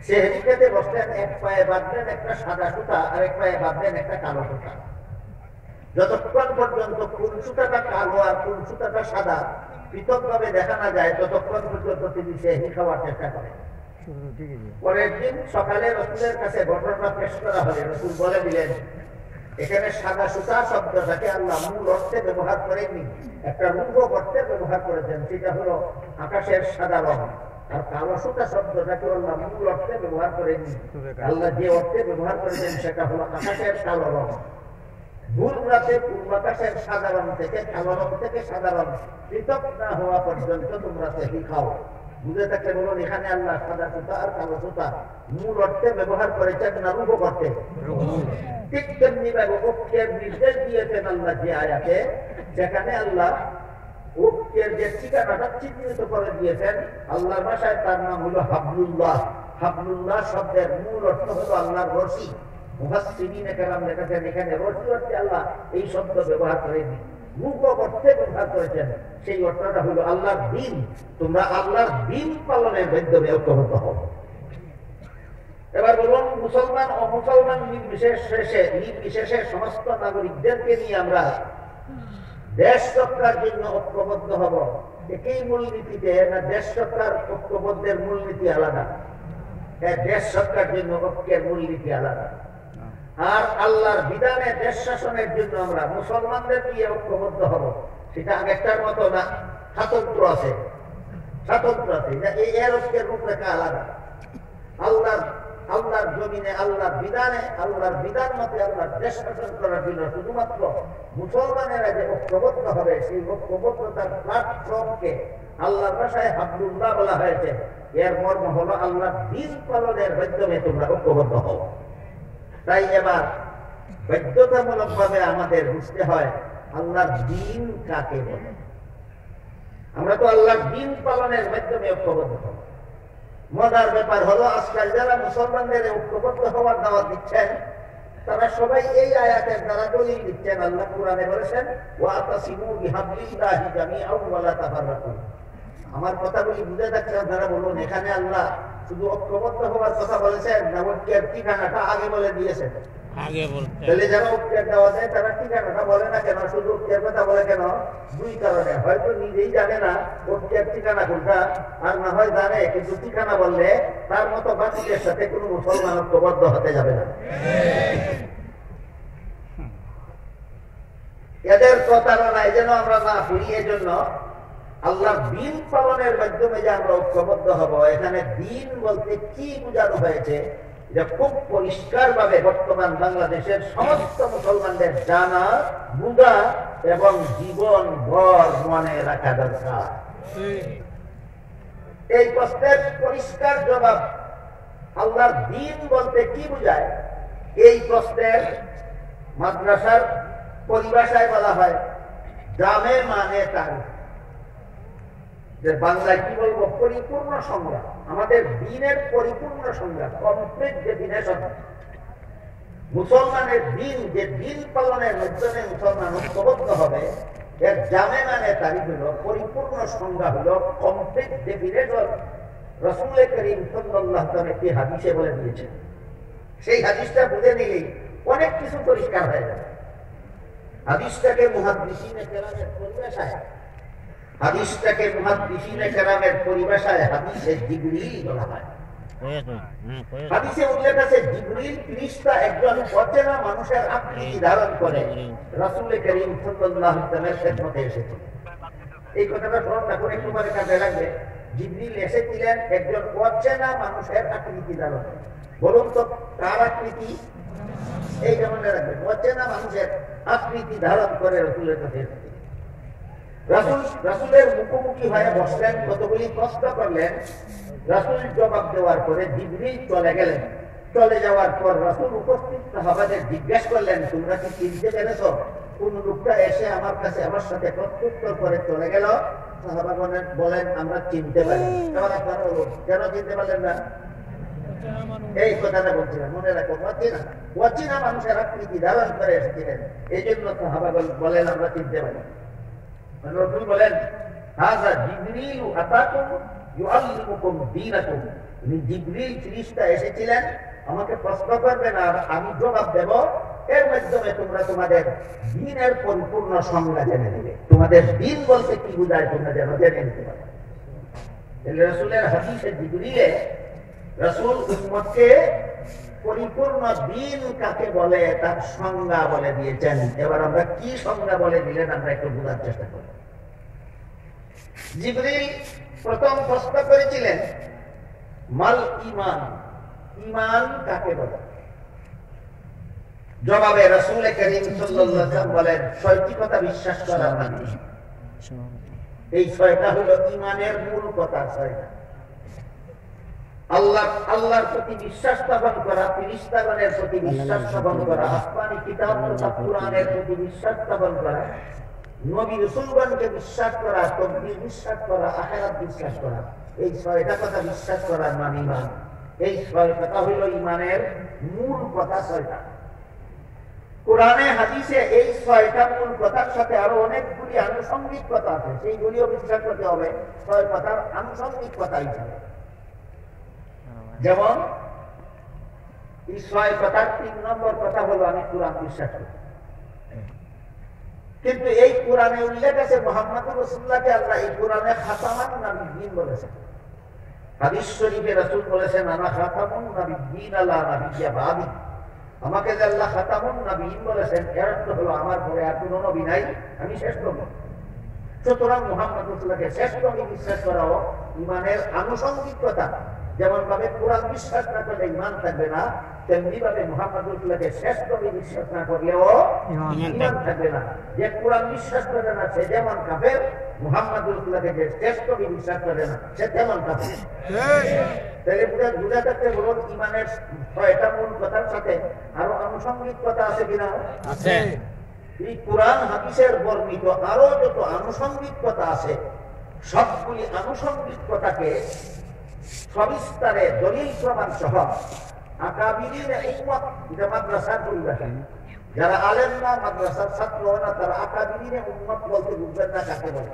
সেহরি খেতে বসলেন। এক পায়ে বাঁধলেন একটা সাদা সুতা আর এক পায়ে বাঁধলেন একটা কালো সুতা। যতক্ষণ পর্যন্ত কোন সুতাটা কালো আর কোন সুতাটা সাদা পৃথকভাবে দেখা না যায় ততক্ষণ পর্যন্ত তিনি সেহরি খাওয়ার চেষ্টা করেন। পরের দিন সকালে রাসূলের কাছে ঘটনা পেশ করা হলে রাসূল বলে দিলেন এখানে সাদা সুতা শব্দটাকে আল্লাহ মূল অর্থে ব্যবহার করেননি, একটা রূপক অর্থে ব্যবহার করেছেন। সেটা হলো আকাশের সাদা রং। আর কালো সুতা শব্দটাকে আল্লাহ মূল অর্থে ব্যবহার করেননি, আল্লাহ যে অর্থে ব্যবহার করেছেন সেটা হলো আকাশের কালো রং। ভোর রাতে পূর্বাকাশের সাদা রং থেকে কালো রং থেকে সাদা রং পৃথক না হওয়া পর্যন্ত তোমরা সেহরি খাও। বুঝে থাকলে বলুন এখানে আল্লাহ সাদা সুতা আর কালো সুতা মূল অর্থে ব্যবহার করেছেন না রূপক অর্থে? ঠিক তেমনি ভাবে ঐক্যের নির্দেশ দিয়েছেন আল্লাহ যে আয়াতে, যেখানে আল্লাহ ঐক্যের যে ঠিকানাটা চিহ্নিত করে দিয়েছেন আল্লাহর ভাষায় তার নাম হলো হাবলুল্লাহ। হাবলুল্লাহ শব্দের মূল অর্থ হলো আল্লাহর রশি। মুফাসসিরিনে কেরাম লিখেছেন এখানে রশি অর্থে আল্লাহ এই শব্দ ব্যবহার করেননি, রূপক অর্থে ব্যবহার করেছেন। সেই অর্থটা হলো আল্লাহর দ্বীন। তোমরা আল্লাহর দ্বীন পালনের মাধ্যমে ঐক্যবদ্ধ হও। এবার বলুন মুসলমান অমুসলমান নির্বিশেষে সমস্ত নাগরিকদেরকে নিয়ে আমরা দেশ রক্ষার জন্য ঐক্যবদ্ধ হব। একই মূলনীতিতে না দেশ রক্ষার ঐক্যবদ্ধের মূলনীতি আলাদা? দেশ রক্ষার জন্য ঐক্যের মূলনীতি আলাদা। আর আল্লাহর বিধানে দেশ শাসনের জন্য আমরা মুসলমানদের নিয়ে ঐক্যবদ্ধ হব, সেটা আগেরটার মতো না। স্বাতন্ত্র আছে, স্বাতন্ত্র আছে। এই এর ঐক্যের রূপরেখা আলাদা। আল্লাহর জমিনে আল্লাহর বিধানে আল্লাহর বিধান মতে আল্লাহর দেশ শাসন করার জন্য শুধুমাত্র মুসলমানেরা যে ঐক্যবদ্ধ হবে সেই ঐক্যবদ্ধতার প্ল্যাটফর্মকে আল্লাহর ভাষায় হাবলুল্লাহ বলা হয়েছে। এর মর্ম হলো আল্লাহর দ্বীন পালনের মাধ্যমে তোমরা ঐক্যবদ্ধ হও। তাই এবার বাধ্যতামূলক ভাবে আমাদের বুঝতে হয় আল্লাহর দ্বীন কাকে বলে। আমরা তো আল্লাহর দ্বীন পালনের মাধ্যমে ঐক্যবদ্ধ হব। মজার ব্যাপার হলো আজকাল যারা মুসলমানদের ঐক্যবদ্ধ হওয়ার দাওয়াত দিচ্ছেন তারা সবাই এই আয়াতের দ্বারা দলিল দিচ্ছেন। আল্লাহ কোরআনে বলেছেন ওয়াতাসিমু বিহাবলিল্লাহি জামিআন ওয়া লা তাফাররাকু। আমার কথাগুলি বুঝে থাকলে আপনারা বলুন এখানে আল্লাহ শুধু ঐক্যবদ্ধ হওয়ার কথা বলেছেন না ঐক্যের ঠিকানাটা আগে বলে দিয়েছেন? তাহলে যারা ঐক্যের দাওয়াত দেয় তারা ঠিকানাটা বলে না কেন, শুধু ঐক্যের কথা বলে কেন? দুই কারণে, হয়তো নিজেই জানে না ঐক্যের ঠিকানা কোনটা, আর না হয় জানে কিন্তু ঠিকানা বললে তার মতো বাকিদের সাথে কোনো মুসলমান ঐক্যবদ্ধ হতে যাবে না। এদের প্রতারণায় যেন আমরা না পড়ি। এজন্য আল্লাহর দ্বীন পালনের মাধ্যমে যে আমরা ঐক্যবদ্ধ হব, এখানে দ্বীন বলতে কি বোঝানো হয়েছে এটা খুব পরিষ্কার ভাবে বর্তমান বাংলাদেশের সমস্ত মুসলমানদের জানা, বুঝা এবং জীবন ভর মনে রাখা দরকার। এই প্রশ্নের পরিষ্কার জবাব আল্লাহর দ্বীন বলতে কি বোঝায় এই প্রশ্নের মাদ্রাসার পরিভাষায় বলা হয় জামে মানে তারিখ। যে বাংলায় কি বলবো, পরিপূর্ণ সংগ্রাম। আমাদের দ্বীনের পরিপূর্ণ সংগ্রাম, কমপ্লিট ডেফিনেশন। মুসলমানের দ্বীন, যে দ্বীন পালনের মাধ্যমে মুসলমান ঐক্যবদ্ধ হবে, এর জামে মানে তারিখ হলো পরিপূর্ণ সংজ্ঞা হলো কমপ্লিট ডেফিনেশন। রাসূল করিম সাল্লাল্লাহু আলাইহি ওয়াসাল্লাম একটি হাদিসে বলে দিয়েছেন, সেই হাদিসটা বুঝে নিলেই অনেক কিছু পরিষ্কার হয়ে যাবে। হাদিসটাকে মুহাদ্দিসিনে কেরামের পরিভাষায় হাদিসে জিবরিল বলা হয়। হাদিসে উল্লেখ আছে জিবরিল ফেরেশতা একজন অচেনা মানুষের আকৃতি ধারণ করে রাসূল করিম সাল্লাল্লাহু আলাইহি ওয়াসাল্লামের খেদমতে এসেছেন। এই কথাটা স্মরণ রাখুন, একটু পরে কাজে লাগবে। জিবরিল এসেছিলেন একজন অচেনা মানুষের আকৃতি ধারণ করে। বলুন তো কার আকৃতি? এই যেমন রাখবেন, অচেনা মানুষের আকৃতি ধারণ করে রাসূলের কাছে এসেছিলেন। রাসূলের মুখোমুখি হয়ে বসলেন, কতগুলি প্রশ্ন করলেন। রাসূল জবাব দেওয়ার পরে জিবরিল চলে গেলেন। চলে যাওয়ার পর রাসূল উপস্থিত সাহাবাদের জিজ্ঞেস করলেন, তোমরা কি চিনতে পেরেছো? কোন লোকটা এসে আমার কাছে আমার সাথে প্রত্যুত্তর করে চলে গেল? সাহাবাগণ বলেন, আমরা চিনতে পারি। এবার আপনারা বলুন, কেন চিনতে পারলেন না? এই কথাটা বলছিলাম, মনে রাখো, অচেনা মানুষের আকৃতি ধারণ করে এসেছিলেন, এই জন্য সাহাবাগণ বলেন আমরা চিনতে পারি। রাসূল বলেন, হাযা জিবরিল আতাকুম ইউআল্লিমুকুম দীনাকুম। জিবরিল ফেরেশতা এসেছিলেন আমাকে প্রশ্ন করবেন আর আমি জবাব দেব, এর মাধ্যমে তোমরা তোমাদের দ্বীনের পরিপূর্ণ সংজ্ঞা জেনে নেবে। তোমাদের দ্বীন বলতে কি বোঝায় তোমরা যেন জেনে নিতে পারো। রাসূলের হাদিসে জিবরিলে রাসূল উম্মতকে পরিপূর্ণ দ্বীন কাকে বলে তার সংজ্ঞা বলে দিয়েছেন। এবার আমরা কি সংজ্ঞা বলে দিলেন আমরা একটু বোঝার চেষ্টা করি। জিবরিল প্রথম প্রশ্ন করেছিলেন, মাল ঈমান, ঈমান কাকে বলে? জবাবে রাসূল করিম সাল্লাল্লাহু আলাইহি ওয়াসাল্লাম বলেন, ছয়টি কথা বিশ্বাস করা মানে। এই ছয়টা হলো ঈমানের মূল কথা। ছয়টা আল্লাহর প্রতি বিশ্বাস স্থাপন করা, ফেরেশতাগণের প্রতি বিশ্বাস স্থাপন করা, আসমানি কিতাব তথা কুরআনের প্রতি বিশ্বাস স্থাপন করা, নবী রাসূলগণকে বিশ্বাস করা, তকদীর বিশ্বাস করা, আখিরাত বিশ্বাস করা। এই ছয়টা কথা বিশ্বাস করার নাম ঈমান। এই ছয় কথা হলো ঈমানের মূল কথা। ছয়টা কোরআনে হাদিসে এই ছয়টা মূল কথার সাথে আরো অনেকগুলি আনুষঙ্গিক কথা আছে, সেইগুলিও বিশ্বাস করতে হবে ছয় কথার আনুষঙ্গিক কথা হিসাবে। যেমন এই ছয় কথার ৩ নম্বর কথা হলো আমি কোরআন বিশ্বাস করি। কিন্তু এই কোরআনে উল্লেখ আছে মুহাম্মদুর রাসূলুল্লাহকে আল্লাহ এই কোরআনে খাতামান নবিয়্যিন বলেছেন। হাদিস শরীফে রাসূল বলেছেন, আনা খাতামুন নবিয়্যিন লা নবিয়্যা বাদি। আমাকে যে আল্লাহ খাতামুন নবিয়্যিন বলেছেন, এর অর্থ হলো আমার পরে আর কোনো নবী নাই, আমি শ্রেষ্ঠ নবী। সুতরাং মুহাম্মদুর রাসূলুল্লাহকে শ্রেষ্ঠ নবী বিশ্বাস করাও ঈমানের আনুষঙ্গিক কথা। যেমন ভাবে কোরআন বিশ্বাস না করলে ঈমান থাকবে না, তেমনি ভাবে মুহাম্মদুর রাসূলুল্লাহকে শ্রেষ্ঠ নবী বিশ্বাস না করলেও ঈমান থাকবে না। যে কোরআন বিশ্বাস করে না সে যেমন কাফের, মুহাম্মদুর রাসূলুল্লাহকে যে শ্রেষ্ঠ নবী বিশ্বাস করে না সে তেমন কাফের। তাহলে বুঝা থাকতে বলুন ঈমানের ছয়টা মূল কথার সাথে আরো আনুষঙ্গিক কথা আছে কিনা? আছে। এই কোরআন হাদিসের বর্ণিত আরো যত আনুষঙ্গিক কথা আছে, সবগুলি আনুষঙ্গিক কথাকে সবিস্তারে দলিল প্রমাণ সহ আকাবিরিন উম্মত, এটা মাদ্রাসার পরিভাষা। যারা আলেম না, মাদ্রাসার ছাত্র না, তারা আকাবিরিন উম্মত বলতে বুঝবেন না কাকে বলে।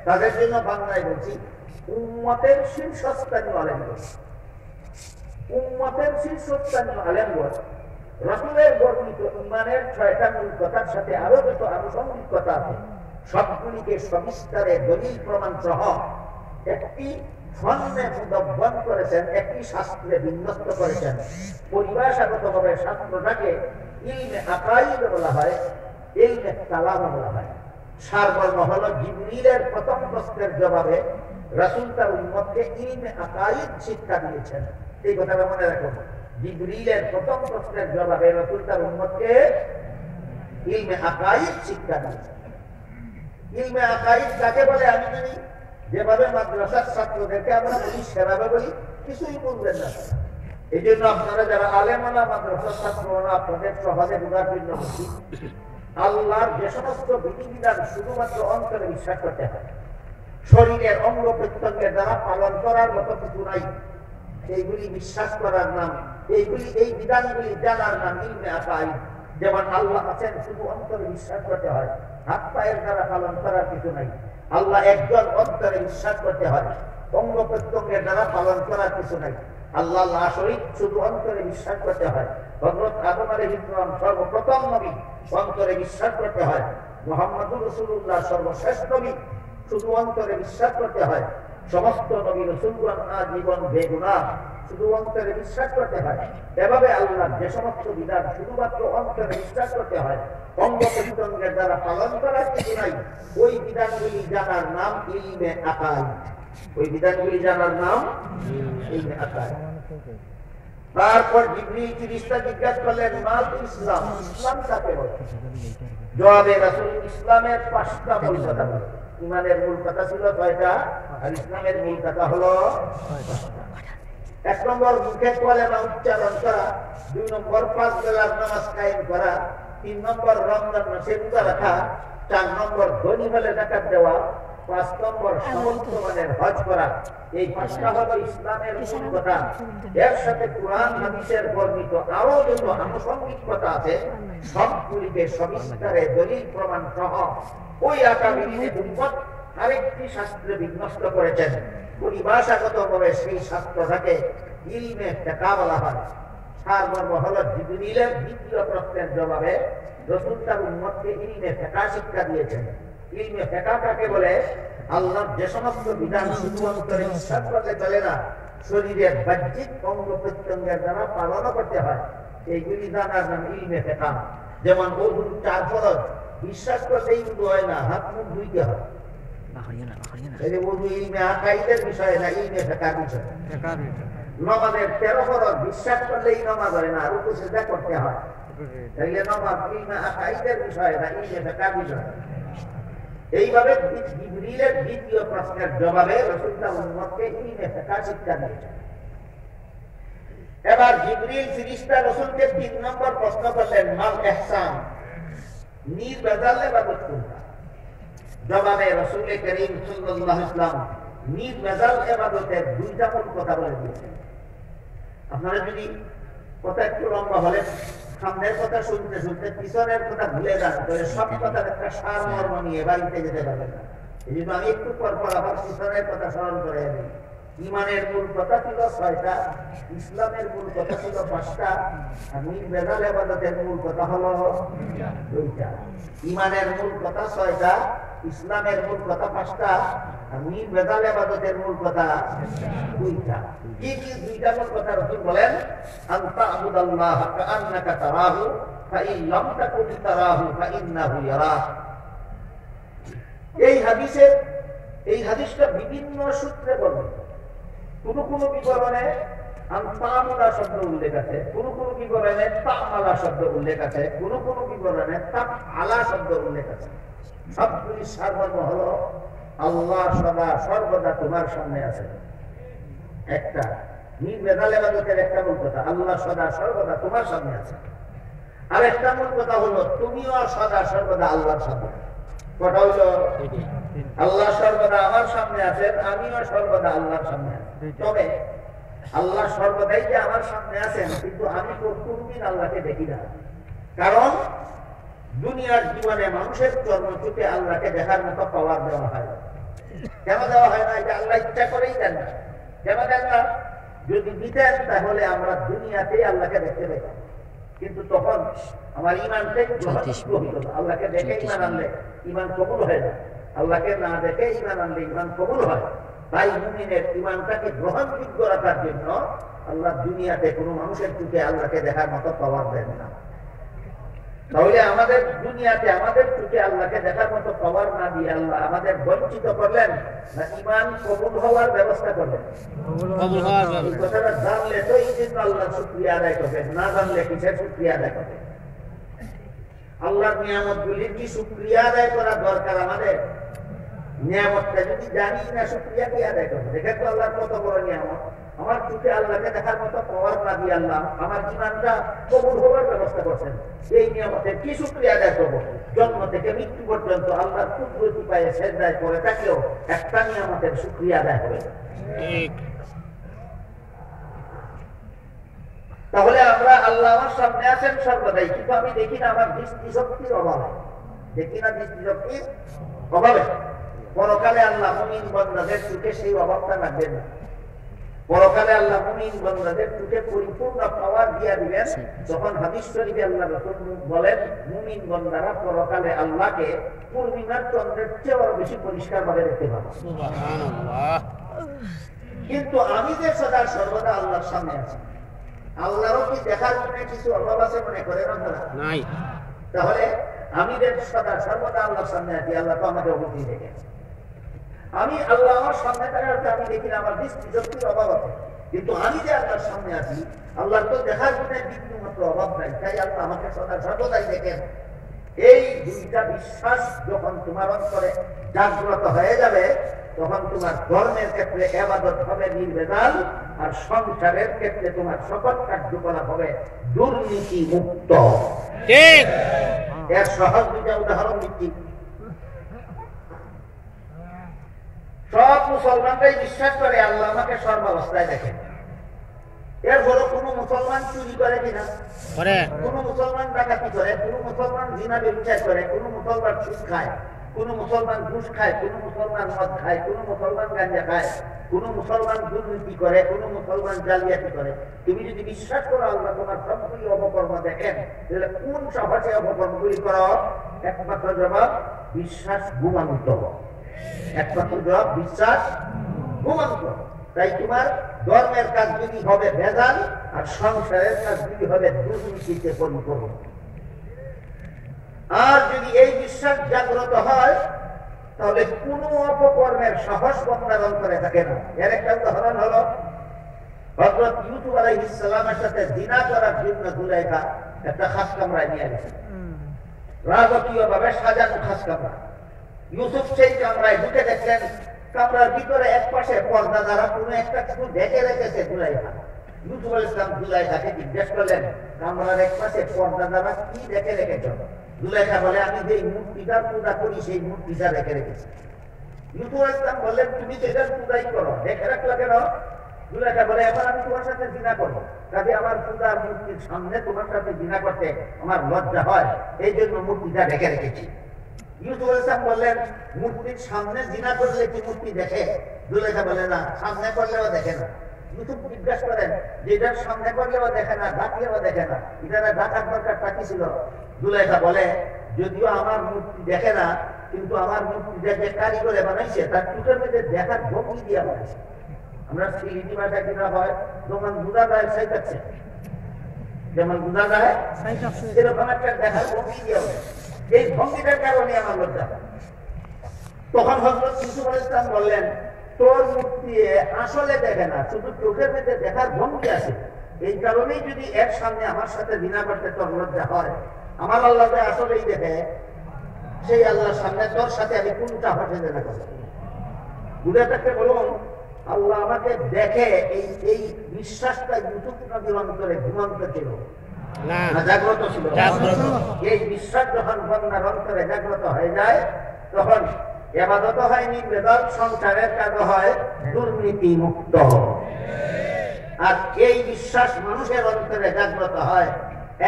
তাদের জন্য বাংলায় বলছি, উম্মতের শীর্ষস্থানীয় আলেমগণ। উম্মতের শীর্ষস্থানীয় আলেমগণ রাসূলের বর্ণিত ঈমানের ছয়টা মূল কথার সাথে আরো যত আনুষঙ্গিক কথা আছে, সবগুলিকে সবিস্তারে দলিল প্রমাণ সহ একটি ফন্নে মুদব্বন করেছেন, একটি শাস্ত্রে বিন্যস্ত করেছেন। পরিভাষাগতভাবে শাস্ত্রটাকে ইলমে আকাইদ বলা হয়, ইলমে কালাম বলা হয়। সারমর্ম হলো জিবরিলের প্রথম প্রশ্নের জবাবে রাসূল তার উম্মতকে ইলমে আকাইদ শিক্ষা দিয়েছেন। এই কথাটা মনে রাখুন, জিবরিলের প্রথম প্রশ্নের জবাবে রাসূল তার উম্মতকে ইলমে আকাইদ শিক্ষা দিয়েছেন। ইলমে আকাইদ কাকে বলে আমি জানি, যেভাবে মাদ্রাসার ছাত্রদেরকে আমরা বলি সেভাবে বলি, কিছুই বুঝবেন না। এই জন্য আপনারা যারা আলেমানা মাদ্রাসার ছাত্র, আপনাদের সহজে বোঝার জন্য বলছি, আল্লাহর যে সমস্ত বিধিবিধান শুধুমাত্র অন্তরে বিশ্বাস করতে হয়, শরীরের অঙ্গ প্রত্যঙ্গের দ্বারা পালন করার মতো কিছু নাই, এইগুলি বিশ্বাস করার নাম, এই বিধানগুলি জানার নাম ইলমে আকাইদ। যেমন আল্লাহ আছেন শুধু অন্তরে বিশ্বাস করতে হয়, হাত পায়ের দ্বারা পালন করার কিছু নাই। আল্লাহ একজন, অন্তরে বিশ্বাস করতে হয়। অঙ্গ প্রত্যঙ্গের দ্বারা পালন করার কিছু নাই। আল্লাহ লা শরীক, শুধু অন্তরে বিশ্বাস করতে হয়। হযরত আদম আলাইহিস সালাম সর্বপ্রথম নবী, অন্তরে বিশ্বাস করতে হয়। মুহাম্মদুর রাসূলুল্লাহ সর্বশ্রেষ্ঠ নবী, শুধু অন্তরে বিশ্বাস করতে হয়। সমস্ত নবী রাসূলগণ আজীবন বেগুনাহ, শুধু অন্তরে বিশ্বাস করতে হয়। এভাবে আল্লাহর যে সমস্ত বিধান শুধুমাত্র অন্তরে বিশ্বাস করতে হয়, অঙ্গ প্রত্যঙ্গের দ্বারা পালন করার কিছু নাই। ওই বিধানগুলি জানার নাম ইলমে আকাল। ওই বিধানগুলি জানার নাম ইলমে আকাল। তারপর জিবরিল ফেরেশতা জিজ্ঞাসা করলেন, মাল ইসলাম, ইসলাম কাকে বলে? জবাবে রাসূল ইসলামের 5টা মূল কথা বলেন। ঈমানের মূল কথা ছিল 6টা, আর ইসলামের মূল কথা হলো 5টা। 1 নম্বর মুখে কলেমা উচ্চারণ করা, 2 নম্বর 5 বেলার নামাজ কায়েম করা, 3 নম্বর রমজান মাসে রোজা রাখা, 4 নম্বর ধনী হলে যাকাত দেওয়া, 5 নম্বর সমর্থনের হজ করা। এই 5টা হলো ইসলামের মূল কথা। এর সাথে কুরআন হাদিসের বর্ণিত আরো যত আনুষঙ্গিক কথা আছে, সবগুলিকে সবিস্তারে দলিল প্রমাণ সহ ওই আকাবিরিনের উম্মত আরেকটি শাস্ত্রে বিন্যস্ত করেছেন। পরিভাষাগতভাবে সেই শাস্ত্রটাকে ইলমে ফিকহ বলা হয়। সারমর্ম হলো জিবরিলের দ্বিতীয় প্রশ্নের জবাবে রাসূল তার উম্মতকে ইলমে ফিকহ শিক্ষা দিয়েছেন। ইলমে ফিকহ কাকে বলে? আল্লাহর যে সমস্ত বিধান শুধু অন্তরে বিশ্বাস করলে চলে না, শরীরের বাহ্যিক অঙ্গ প্রত্যঙ্গের দ্বারা পালন করতে হয়। এইগুলি জানার নাম ইলমে ফিকহ। যেমন ওযুর 4 ফরজ, বিশ্বাস করলেই উযু হয় না, হাত মুখ ধুইতে হয়। এই ওযু ইলমে আকাইদের বিষয় না, ইলমে ফিকহের বিষয়। নামাজের 13 ফরজ, বিশ্বাস করলেই নামাজ হয় না, রুকু সিজদা করতে হয়। তাইলে নামাজ ইলমে আকাইদের বিষয় না, ইলমে ফিকহের বিষয়। এইভাবে জিবরিলের দ্বিতীয় প্রশ্নের জবাবে রাসূল তার উম্মতকে ইলমে ফিকহ শিক্ষা দিয়েছেন। এবার জিবরিল ফেরেশতা রাসূলকে 3 নম্বর প্রশ্ন করলেন, মাল ইহসান, নির্ভেজাল ইবাদত কোনটা? জবাবে রাসূল করিম সাল্লাল্লাহু আলাইহি ওয়াসাল্লাম নির্ভেজাল ইবাদতের 2টা মূল কথা বলে দিয়েছেন। আপনারা যদি কথা একটু লম্বা হলে সামনের কথা শুনতে শুনতে পিছনের কথা ভুলে যান, তাহলে সব কথার একটা সারমর্ম নিয়ে বাড়িতে যেতে পারবেন না। এই জন্য আমি একটু পর পর আবার পিছনের কথা স্মরণ করে দিই। ঈমানের মূল কথা ছিল 6টা, ইসলামের মূল কথা ছিল 5টা, আর নির্ভেজাল ইবাদতের মূল কথা হলো 2টা। ঈমানের মূল কথা 6টা, ইসলামের মূল কথা 5টা, আর নির্ভেজাল ইবাদতের মূল কথা 2টা। কি কি 2টা মূল কথা রাসূল বলেন? আনতা আবুদাল্লাহ কাআন্নাকা তারাহু ফাইন লাম তাকুন তারাহু ফাইন্নাহু ইয়ারাক। এই হাদিসটা বিভিন্ন সূত্রে বর্ণিত। কোন বিবরণে আনতামুলা শব্দ উল্লেখ আছে, কোন বিবরণে তামালা শব্দ উল্লেখ আছে, কোন বিবরণে তাফআলা শব্দ উল্লেখ আছে। সবগুলি সারমর্ম হলো আল্লাহ সদা সর্বদা তোমার সামনে আছেন। একটা নির্ভেজাল ইবাদতের একটা মূল কথা, আল্লাহ সদা সর্বদা তোমার সামনে আছেন। আর একটা মূল কথা হলো তুমিও সদা সর্বদা আল্লাহর সামনে। কথা হলো আল্লাহ সর্বদা আমার সামনে আছেন, আমিও সর্বদা আল্লাহর সামনে আছি। তবে আল্লাহ সর্বদাই যে আমার সামনে আছেন, কিন্তু আমি কোনদিন আল্লাহকে দেখি না। কারণ দুনিয়ার জীবনে মানুষের জন্মচুকে আল্লাহকে দেখার মতো পাওয়ার দেওয়া হয়। কেন দেওয়া হয় না? এটা আল্লাহ ইচ্ছা করেই দেন না। কেন দেন না? যদি দিতেন তাহলে আমরা দুনিয়াতেই আল্লাহকে দেখতে পেতাম। কিন্তু তখন আমার ঈমানটাই গ্রহণযোগ্য হতো না। আল্লাহকে দেখে ঈমান আনলে ঈমান কবুল হয় না, আল্লাহকে না দেখে ঈমান আনলে ঈমান কবুল হয়। তাই মুমিনের ঈমানটাকে গ্রহণযোগ্য রাখার জন্য আল্লাহ দুনিয়াতে কোনো মানুষের চোখে আল্লাহকে দেখার মতো পাওয়ার দেন না। তাহলে আমাদের দুনিয়াতে আমাদের চোখে আল্লাহকে দেখার মতো পাওয়ার না দিয়ে আল্লাহ আমাদের বঞ্চিত করলেন না ঈমান কবুল হওয়ার ব্যবস্থা করলেন? এই কথাটা জানলে তো এই জন্য আল্লাহর শুকরিয়া আদায় করবেন, না জানলে কিসের শুকরিয়া আদায় করবেন? আল্লাহর নিয়ামতগুলির কি শুকরিয়া আদায় করা দরকার আমাদের? নিয়ামতটা যদি জানি না, শুকরিয়া কি আদায় করবো? দেখেন তো আল্লাহর কত বড় নিয়ামত। আমার চোখে আল্লাহকে দেখার মতো পাওয়ার না দিয়ে আল্লাহ আমার জীবনটা কবুল হওয়ার ব্যবস্থা করছেন। এই নিয়ামতের কি শুকরিয়া আদায় করবো? জন্ম থেকে মৃত্যু পর্যন্ত আল্লাহর কুদরতি পায়ে সেজদায় করে থাকলেও একটা নিয়ামতের শুকরিয়া আদায় হবে। তাহলে আমরা আল্লাহ আমার সামনে আছেন সর্বদাই, কিন্তু আমি দেখি না, আমার দৃষ্টি শক্তির অভাবে। দেখি না দৃষ্টিশক্তির অভাবে। পরকালে আল্লাহ মুমিন বান্দাদের চোখে সেই অভাবটা রাখবেন না। পরকালে আল্লাহ মুমিন বান্দাদের চোখে পরিপূর্ণ পাওয়ার দিয়ে দিবেন। যখন হাদিস শরীফে আল্লাহ রাসূল বলেন মুমিন বান্দারা পরকালে আল্লাহকে পূর্ণিমার চন্দ্রের চেয়ে বেশি পরিষ্কার ভাবে দেখতে পাবে। সুবহানাল্লাহ। কিন্তু আমি যে সদা সর্বদা আল্লাহর সামনে আছি, আল্লাহরও কি দেখার জন্য কিছু অভাব আছে মনে করেন আপনারা? নাই। তাহলে আমি যে সদা সর্বদা আল্লাহর সামনে আছি, আল্লাহ তো আমাকে অবধি দেখে। আমি আল্লাহ আমার সামনে থাকার আমি দেখি না, আমার দৃষ্টিশক্তির অভাব আছে, কিন্তু আমি যে আল্লাহর সামনে আছি, আল্লাহর তো দেখার জন্য বিন্দুমাত্র অভাব নাই, তাই আল্লাহ আমাকে সদা সর্বদাই দেখেন। এই দুইটা বিশ্বাস যখন তোমার অন্তরে জাগ্রত হয়ে যাবে, তখন তোমার ধর্মের ক্ষেত্রে ইবাদত হবে নির্ভেজাল, আর সংসারের ক্ষেত্রে তোমার সকল কার্যকলাপ হবে দুর্নীতি মুক্ত। ঠিক। এর সহজ দুইটা উদাহরণ দিচ্ছি। সব মুসলমানরাই বিশ্বাস করে আল্লাহ আমাকে সর্বাবস্থায় দেখেন। এরপরও কোন মুসলমান চুরি করে কিনা, কোন মুসলমান ডাকাতি করে, কোন মুসলমান জিনা ব্যভিচার করে, কোন মুসলমান সুদ খায়, কোন মুসলমান ঘুষ খায়, কোন মুসলমান মদ খায়, কোন মুসলমান গাঁজা খায়, কোন মুসলমান দুর্নীতি করে, কোন মুসলমান জালিয়াতি করে। তুমি যদি বিশ্বাস করো আল্লাহ তোমার সবগুলি অপকর্ম দেখেন, তাহলে কোন সাহসে অপকর্মগুলি করো? একমাত্র জবাব বিশ্বাস ঘুমান্ত। একমাত্র জবাব বিশ্বাস ঘুমান্ত। তাই তোমার ধর্মের কাজগুলি হবে ভেজাল, আর সংসারের কাজগুলি হবে দুর্নীতিতে পরিপূর্ণ। আর যদি এই বিশ্বাস জাগ্রত হয়, তাহলে কোন অপকর্মের সাহস বান্দার অন্তরে থাকে না। এর একটা উদাহরণ হলো হযরত ইউসুফ আলাইহিস সালামের সাথে জিনা করার জন্য যুলাইখা একটা খাস কামরায় নিয়ে গেছে, রাজকীয় ভাবে সাজানো খাস কামরা। ইউসুফ সেই কামরায় ঢুকে দেখলেন কামরার ভিতরে এক পাশে পর্দা দ্বারা কোনো একটা কিছু ঢেকে রেখেছে যুলাইখা। ইউসুফ আলাইহিস সালাম যুলাইখাকে জিজ্ঞেস করলেন, কামরার এক পাশে পর্দা দ্বারা কি ঢেকে রেখেছ? যুলাইখা বলে, আমি যে মূর্তিটার পূজা করি সেই মূর্তিটা রেখে রেখেছি। ইউসুফ আলাইহিস সালাম বললেন, তুমি তো এটার পূজাই করো, রেখে রাখলো কেন? যুলাইখা বলে, এখন আমি তোমার সাথে জিনা করবো, কাজে আমার পূজার মূর্তির সামনে তোমার সাথে জিনা করতে আমার লজ্জা হয়, এই জন্য মূর্তিটা রেখে রেখেছি। ইউসুফ আলাইহিস সালাম বললেন, মূর্তির সামনে জিনা করলে কি মূর্তি দেখে? যুলাইখা বলে, না, সামনে করলেও দেখে না। ইউসুফ জিজ্ঞাসা করেন, যেটার সামনে করলেও দেখে না, ডাকলেও দেখে না, এটা ডাকার দরকারটা কি ছিল? যুলাইখা বলে, যদিও আমার মূর্তি দেখে না, কিন্তু আমার মূর্তিটা যে কারিগরে বানাইছে তার চোখের মধ্যে দেখার ভঙ্গি দিয়ে বানাইছে। আমরা সিলেটি ভাষায় কিনা হয়, যেমন বুঝা যায় সাইটাচ্ছে, যেমন বুঝা যায় সেরকম একটা দেখার ভঙ্গি দিয়ে হবে। এই ভঙ্গিটার কারণে আমার লজ্জা। তখন হযরত ইউসুফ আলাইহিস সালাম বললেন, তোর মূর্তি আসলে দেখে না, শুধু চোখের মধ্যে দেখার ভঙ্গি আছে, এই কারণেই যদি এর সামনে আমার সাথে জিনা করতে তোর লজ্জা হয়, আমার আল্লাহ যে আসলেই দেখে, সেই আল্লাহর সামনে তোর সাথে আমি কোনটা হতে দেনা করবো? বুঝে থাকতে বলুন, আল্লাহ আমাকে দেখে, এই বিশ্বাসটা ইউসুফ নবীর অন্তরে ঘুমন্ত ছিল না জাগ্রত ছিল? এই বিশ্বাস যখন বান্দার অন্তরে জাগ্রত হয়ে যায়, তখন ইবাদত হয় নির্ভেজাল, সংসারের কাজ হয় দুর্নীতি মুক্ত। আর এই বিশ্বাস মানুষের অন্তরে জাগ্রত হয়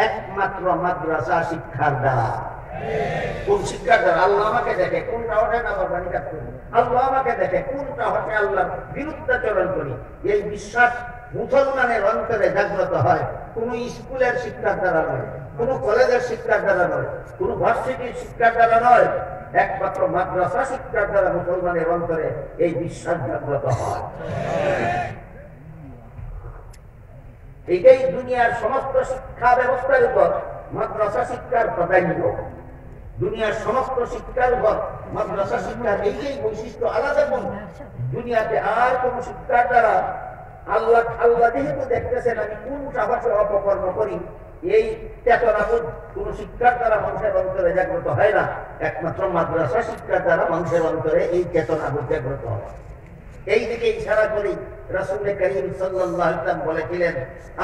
একমাত্র মাদ্রাসা শিক্ষার দ্বারা। কোন শিক্ষার দ্বারা? আল্লাহ আমাকে দেখে, কোনটা হঠে না বাবানি কাজ করি, আল্লাহ আমাকে দেখে, কোনটা হঠে আল্লাহর বিরুদ্ধাচরণ করি। এই বিশ্বাস মুসলমানের অন্তরে জাগ্রত হয় কোন স্কুলের শিক্ষার দ্বারা নয়, কোন কলেজের শিক্ষার দ্বারা নয়, কোন ভার্সিটির শিক্ষার দ্বারা নয়, একমাত্র মাদ্রাসা শিক্ষার দ্বারা মুসলমানের অন্তরে এই বিশ্বাস জাগ্রত হয়। এটাই দুনিয়ার সমস্ত শিক্ষা ব্যবস্থার উপর মাদ্রাসা শিক্ষার প্রাধান্য। দুনিয়ার সমস্ত শিক্ষার উপর মাদ্রাসা শিক্ষার এই বৈশিষ্ট্য আলাদা কোন দুনিয়াতে আর কোন শিক্ষার দ্বারা আল্লাহ যেহেতু দেখতেছেন আমি কোন সাহসে অপকর্ম করি, এই চেতনাবোধ কোন শিক্ষার দ্বারা মানুষের অন্তরে জাগ্রত হয় না, একমাত্র মাদ্রাসা শিক্ষার দ্বারা মানুষের অন্তরে এই চেতনাবোধ জাগ্রত হয়। এই দিকে ইশারা করি রাসূল করিম সাল্লাল্লাহু আলাইহি ওয়াসাল্লাম বলেছিলেন,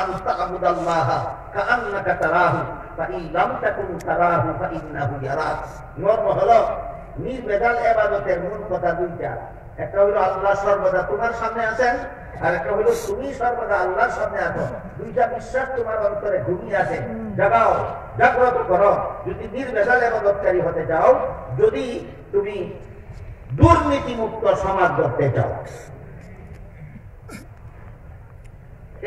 আনতা আবুদাল্লাহ কাআন্নাকা তারাহু ফাইন লাম তাকুন তারাহু ফাইন্নাহু ইয়ারাক। মর্ম হলো নির্ভেজাল ইবাদতের মূল কথা দুইটা। একটা হলো আল্লাহ সর্বদা তোমার সামনে আছেন, আর একটা হলো তুমি সর্বদা আল্লাহর সামনে আছো। দুইটা বিশ্বাস তোমার অন্তরে ঘুমিয়ে আছে, জাগাও, জাগ্রত করো। যদি নির্ভেজাল ইবাদতকারী হতে চাও, যদি তুমি দুর্নীতিমুক্ত সমাজ গড়তে চাও।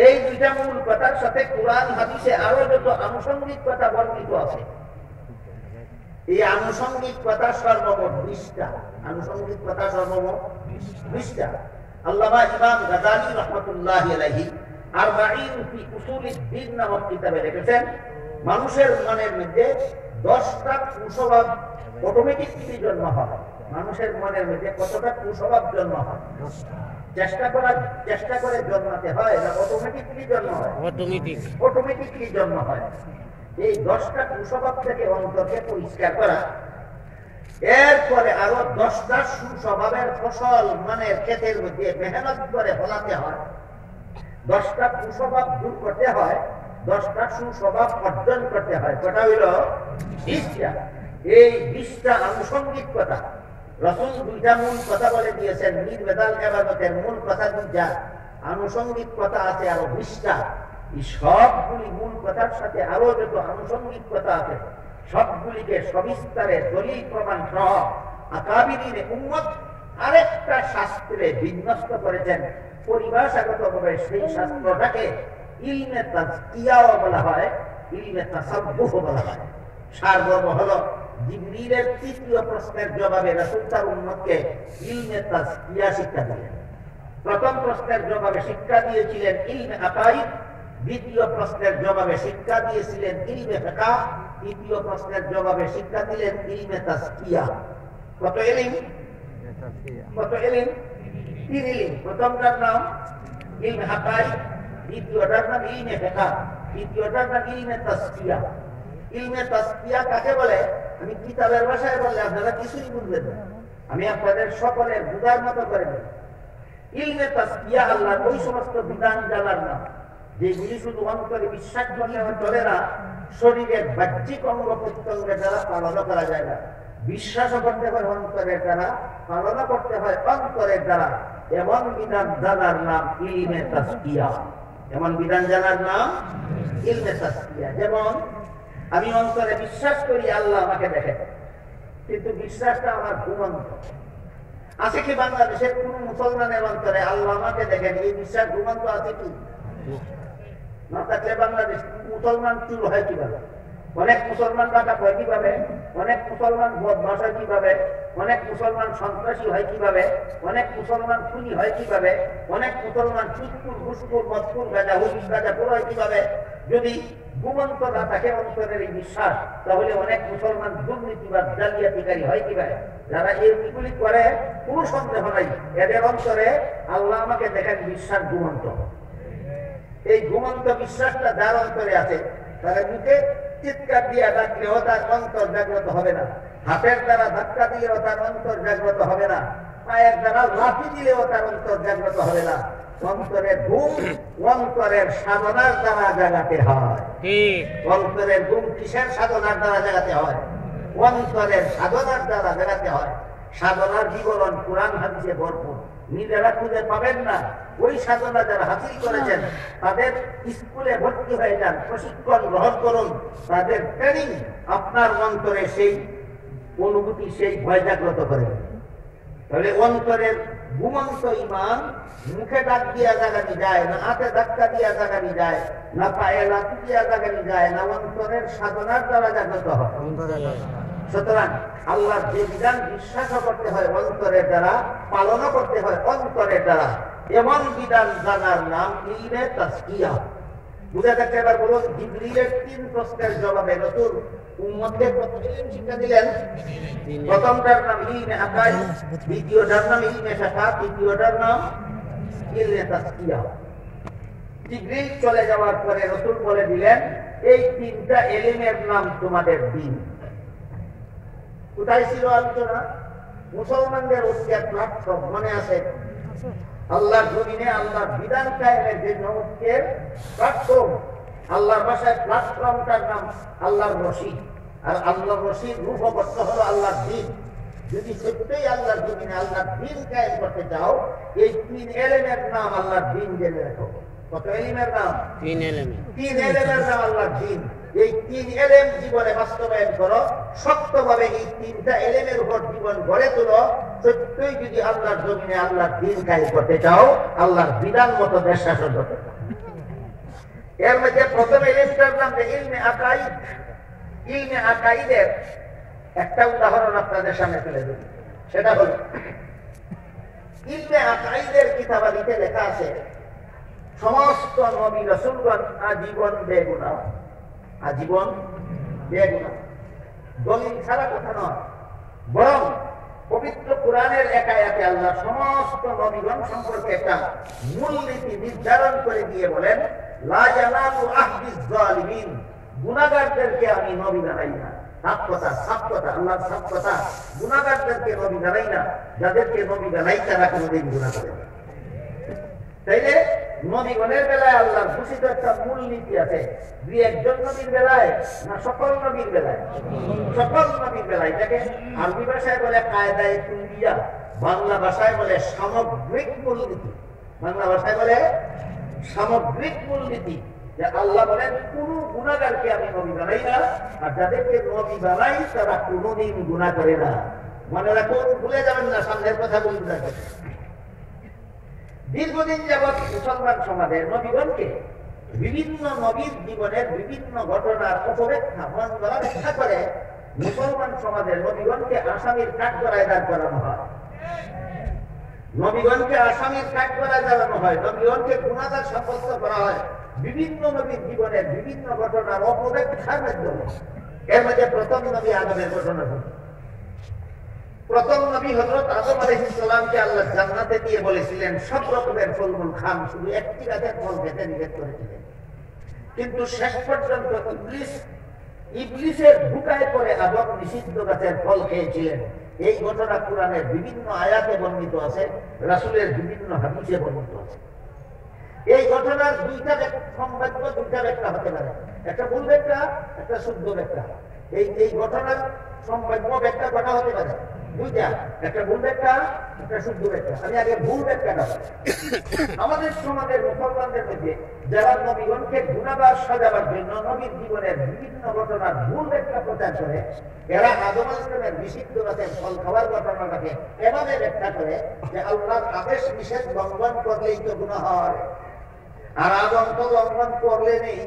এই দুইটা মূল কথার সাথে কোরআন হাদিসে আরো যত আনুষঙ্গিক কথা বর্ণিত আছে, এই আনুষঙ্গিক কথা সর্বমোট 20টা। আনুষঙ্গিক কথা সর্বমোট 20টা। আল্লামা ইমাম গাজালি রাহমাতুল্লাহি আলাইহি আরবাঈন ফি উসুলিদ দ্বীন নামক কিতাবে লিখেছেন, মানুষের মনের মধ্যে 10টা কুস্বভাব অটোমেটিকলি জন্ম হয়। মানুষের মনের মধ্যে কতটা কুস্বভাব জন্ম হয়? চেষ্টা করে জন্মাতে হয় না অটোমেটিকলি জন্ম হয়? অটোমেটিকলি জন্ম হয়। এই 10টা কুস্বভাব থেকে অন্তরকে পরিষ্কার করা, এরপরে আরো 10টা সুস্বভাবের ফসল মানের ক্ষেতের মধ্যে মেহনত করে ফলাতে হয়। 10টা কুস্বভাব দূর করতে হয়, 10টা সুস্বভাব অর্জন করতে হয়। কটা হইল? 20টা। এই 20টা আনুষঙ্গিক কথা। রাসূল 2টা মূল কথা বলে দিয়েছেন, নির্ভেজাল ইবাদতের মূল কথা 2টা, আনুষঙ্গিক কথা আছে আরো 20টা। এই সবগুলি মূল কথার সাথে আরো যত আনুষঙ্গিক কথা আছে, সবগুলিকে সবিস্তারে দলিল প্রমাণ সহ আকাবিরিনে উম্মত আরেকটা শাস্ত্রে বিন্যস্ত করেছেন। পরিভাষাগতভাবে সেই শাস্ত্রটাকে ইলমে তাজকিয়াও বলা হয়, ইলমে তাসাব্বুহ বলা হয়। সারমর্ম হলো, জিবরিলের 3য় প্রশ্নের জবাবে রাসূল তার উম্মতকে ইলমে তাজকিয়া শিক্ষা দিলেন। প্রথম প্রশ্নের জবাবে শিক্ষা দিয়েছিলেন ইলমে আকাইদ, দ্বিতীয় প্রশ্নের জবাবে শিক্ষা দিয়েছিলেন ইলমে ফিকহ, তৃতীয় প্রশ্নের জবাবে শিক্ষা দিলেন ইলমে তাজকিয়া। কত ইলম? কত ইলম? 3 ইলম। প্রথমটার নাম ইলমে আকাইদ, দ্বিতীয়টার নাম ইলমে ফিকহ, তৃতীয়টার নাম ইলমে তাজকিয়া। ইলমে তাজকিয়া কাকে বলে? আমি কিতাবের ভাষায় বললে আপনারা কিছুই বুঝবেন না, আমি আপনাদের সকলের বুঝার মতো করে দেব। ইলমে তাজকিয়া আল্লাহর ওই সমস্ত বিধান জানার নাম যেগুলি শুধু অন্তরে বিশ্বাস করলে চলে না, শরীরের বাহ্যিক অঙ্গ প্রত্যঙ্গের দ্বারা পালন করা যায় না। বিশ্বাসও করতে হয় অন্তরের দ্বারা, পালন করতে হয় অন্তরের দ্বারা। এমন বিধান জানার নাম ইলমে তাজকিয়া। এমন বিধান জানার নাম ইলমে তাজকিয়া। যেমন আমি অন্তরে বিশ্বাস করি আল্লাহ আমাকে দেখে, কিন্তু বিশ্বাসটা আমার ঘুমন্ত। আছে কি বাংলাদেশের কোন মুসলমানের অন্তরে আল্লাহ আমাকে দেখেন এই বিশ্বাস ঘুমন্ত আছে কি? না থাকলে বাংলাদেশ মুসলমান চুর হয় কিভাবে? অনেক মুসলমান ডাকাত হয় কিভাবে? অনেক মুসলমান বদমাশ হয় কিভাবে? অনেক মুসলমান সন্ত্রাসী হয় কিভাবে? অনেক মুসলমান খুনি হয় কিভাবে? অনেক মুসলমান চুটকুর ঘুষকুর মদকুর গাঁজা হুজুর গাঁজা পুরো হয় কিভাবে? যদি ঘুমন্ত না থাকে অন্তরের এই বিশ্বাস, তাহলে অনেক মুসলমান দুর্নীতিবাদ জালিয়াতিকারী হয় কিভাবে? যারা এইগুলি করে কোনো সন্দেহ নাই এদের অন্তরে আল্লাহ আমাকে দেখেন বিশ্বাস ঘুমন্ত। এই ঘুমন্ত বিশ্বাসটা যার অন্তরে আছে, তারা মুখে চিৎকার দিয়ে ডাকলেও তার অন্তর জাগ্রত হবে না, হাতের দ্বারা ধাক্কা দিলেও তার অন্তর জাগ্রত হবে না, পায়ের দ্বারা লাঠি দিলেও তার অন্তর জাগ্রত হবে না। অন্তরের ঘুম অন্তরের সাধনার দ্বারা জাগাতে হয়। অন্তরের ঘুম কিসের সাধনার দ্বারা জাগাতে হয়? অন্তরের সাধনার দ্বারা জাগাতে হয়। সাধনার বিবরণ কোরআন হাদিসে ভরপুর, নিজেরা খুঁজে পাবেন না। ওই সাধনা যারা হাসিল করেছেন তাদের স্কুলে ভর্তি হয়ে যান, প্রশিক্ষণ গ্রহণ করুন, তাদের ট্রেনিং আপনার অন্তরে সেই অনুভূতি, সেই ভয় জাগ্রত করে। তাহলে অন্তরের ঘুমন্ত ঈমান মুখে ডাক দিয়া জাগানি যায় না, হাতে ধাক্কা দিয়া জাগানি যায় না, পায়ে লাথি দিয়া জাগানি যায় না, অন্তরের সাধনার দ্বারা জাগ্রত হয়। সুতরাং আল্লাহর যে বিধান বিশ্বাস করতে হয় অন্তরের দ্বারা, পালন করতে হয় অন্তরের দ্বারা। এমন বিধান জানার নাম ইলমে তাজকিয়া। বুঝা থাকতে এবার বলুন, জিবরিলের 3 প্রশ্নের জবাবে রাসূল উম্মতকে কত ইলম শিক্ষা দিলেন? প্রথমটার নাম ইলমে আকাইদ, দ্বিতীয়টার নাম ইলমে ফিকহ, তৃতীয়টার নাম ইলমে তাজকিয়া। জিবরিল চলে যাওয়ার পরে রাসূল বলে দিলেন, এই 3টা ইলমের নাম তোমাদের দ্বীন। কোথায় ছিল আলোচনা? মুসলমানদের ঐক্যের প্ল্যাটফর্ম মনে আছে? আল্লাহর জমিনে আল্লাহর বিধান কায়েমের জন্য ঐক্যের প্ল্যাটফর্ম, আল্লাহর ভাষায় প্ল্যাটফর্মটার নাম আল্লাহর রশিদ। আর আল্লাহর রশিদ রূপবদ্ধ হলো আল্লাহর দ্বীন। যদি সত্যই আল্লাহর জমিনে আল্লাহর দ্বীন কায়েম করতে চাও, এই 3 এলেমের নাম আল্লাহর দ্বীন জেনে রাখো। কত এলিমের নাম? 3 এলেম। 3 এলেমের নাম আল্লাহর দ্বীন। এই 3 এলেম জীবনে বাস্তবায়ন করো, শক্তভাবে এই 3টা এলেমের উপর জীবন গড়ে তোলো। সত্যই যদি আল্লাহর জমিনে আল্লাহর দ্বীন কায়েম করতে চাও, আল্লাহর বিধান মতো দেশ শাসন করতে চাও। এর মধ্যে প্রথম এলেমটার নাম ইলমে আকাইদ। ইলমে আকাইদের একটা উদাহরণ আপনাদের সামনে তুলে ধরি। সেটা হলো ইলমে আকাইদের কিতাবাদিতে লেখা আছে, সমস্ত নবী রাসূলগণ আজীবন বেগুনাহ। আজীবন বেগুনাহ। দলিল ছাড়া কথা নয়, বরং পবিত্র কোরআনের এক আয়াতে আল্লাহ সমস্ত নবীগণ সম্পর্কে একটা মূলনীতি নির্ধারণ করে দিয়ে বলেন, লা ইয়ানালু আহদিজ জালিমিন, গুনাহগারদেরকে আমি নবী বানাই না। সাত কথা, আল্লাহর সাত কথা। গুনাহগারদেরকে নবী বানাই না, যাদেরকে নবী বানাই তারা কোনোদিন গুনাহ করে না। তাইলে নবীগণের বেলায় আল্লাহর ঘোষিত একটা মূলনীতি আছে। 2-1 নবীর বেলায় না সকল নবীর বেলায়? সকল নবীর বেলায়। এটাকে আরবি ভাষায় বলে কায়দায়ে কুল্লিয়া, বাংলা ভাষায় বলে সামগ্রিক মূলনীতি। বাংলা ভাষায় বলে সামগ্রিক মূলনীতি, যে আল্লাহ বলেন কোন গুনাহগারকে আমি নবী বানাই না, আর যাদেরকে নবী বানাই তারা কোনোদিন গুনাহ করে না। মনে রাখুন, ভুলে যাবেন না, সামনের কথা বলতে থাকবেন। দীর্ঘদিন যাবৎ মুসলমান সমাজের নবীগণকে বিভিন্ন নবীর জীবনের বিভিন্ন ঘটনার অপব্যাখ্যা ব্যাখ্যা করে মুসলমান সমাজের নবীগণকে আসামির কাঠগড়ায় দাঁড় করানো হয়। নবীগণকে আসামির কাঠগড়ায় দাঁড়ানো হয়, নবীগণকে গুনাহগার সাব্যস্ত করা হয় বিভিন্ন নবীর জীবনের বিভিন্ন ঘটনার অপব্যাখ্যার মাধ্যমে। এর মধ্যে প্রথম নবী আদমের ঘটনা। প্রথম নবী হযরত আদম আলাইহিস সালামকে আল্লাহ জান্নাতে দিয়ে বলেছিলেন সব রকমের ফলমূল খান, শুধু একটি গাছের ফল খেতে নিষেধ করেছিলেন। কিন্তু শেষ পর্যন্ত ইবলিসের ধোঁকায় পড়ে আদম নিষিদ্ধ গাছের ফল খেয়েছিলেন। এই ঘটনা কোরআনের বিভিন্ন আয়াতে বর্ণিত আছে, রাসূলের বিভিন্ন হাদিসে বর্ণিত আছে। এই ঘটনার দুইটা ব্যাখ্যা হতে পারে, একটা ভুল ব্যাখ্যা, একটা শুদ্ধ ব্যাখ্যা। এই ঘটনার সম্ভাব্য ব্যাখ্যা করা হতে পারে দুইটা, একটা ভুল ব্যাখ্যা, একটা শুদ্ধ ব্যাখ্যা। আমি আগে ভুল ব্যাখ্যাটা বলি। আমাদের সমাজের মুসলমানদের মধ্যে যারা নবীগণকে গুনাহগার সাজাবার জন্য নবীর জীবনের বিভিন্ন ঘটনার ভুল ব্যাখ্যা প্রচার করে, এরা আদম আলাইহিস সালামের নিষিদ্ধ গাছের ফল খাওয়ার ঘটনাটাকে এভাবে ব্যাখ্যা করে যে আল্লাহর আদেশ নিষেধ লঙ্ঘন করলেই তো গুনাহ হয়, আর আদম তো লঙ্ঘন করলে নেই,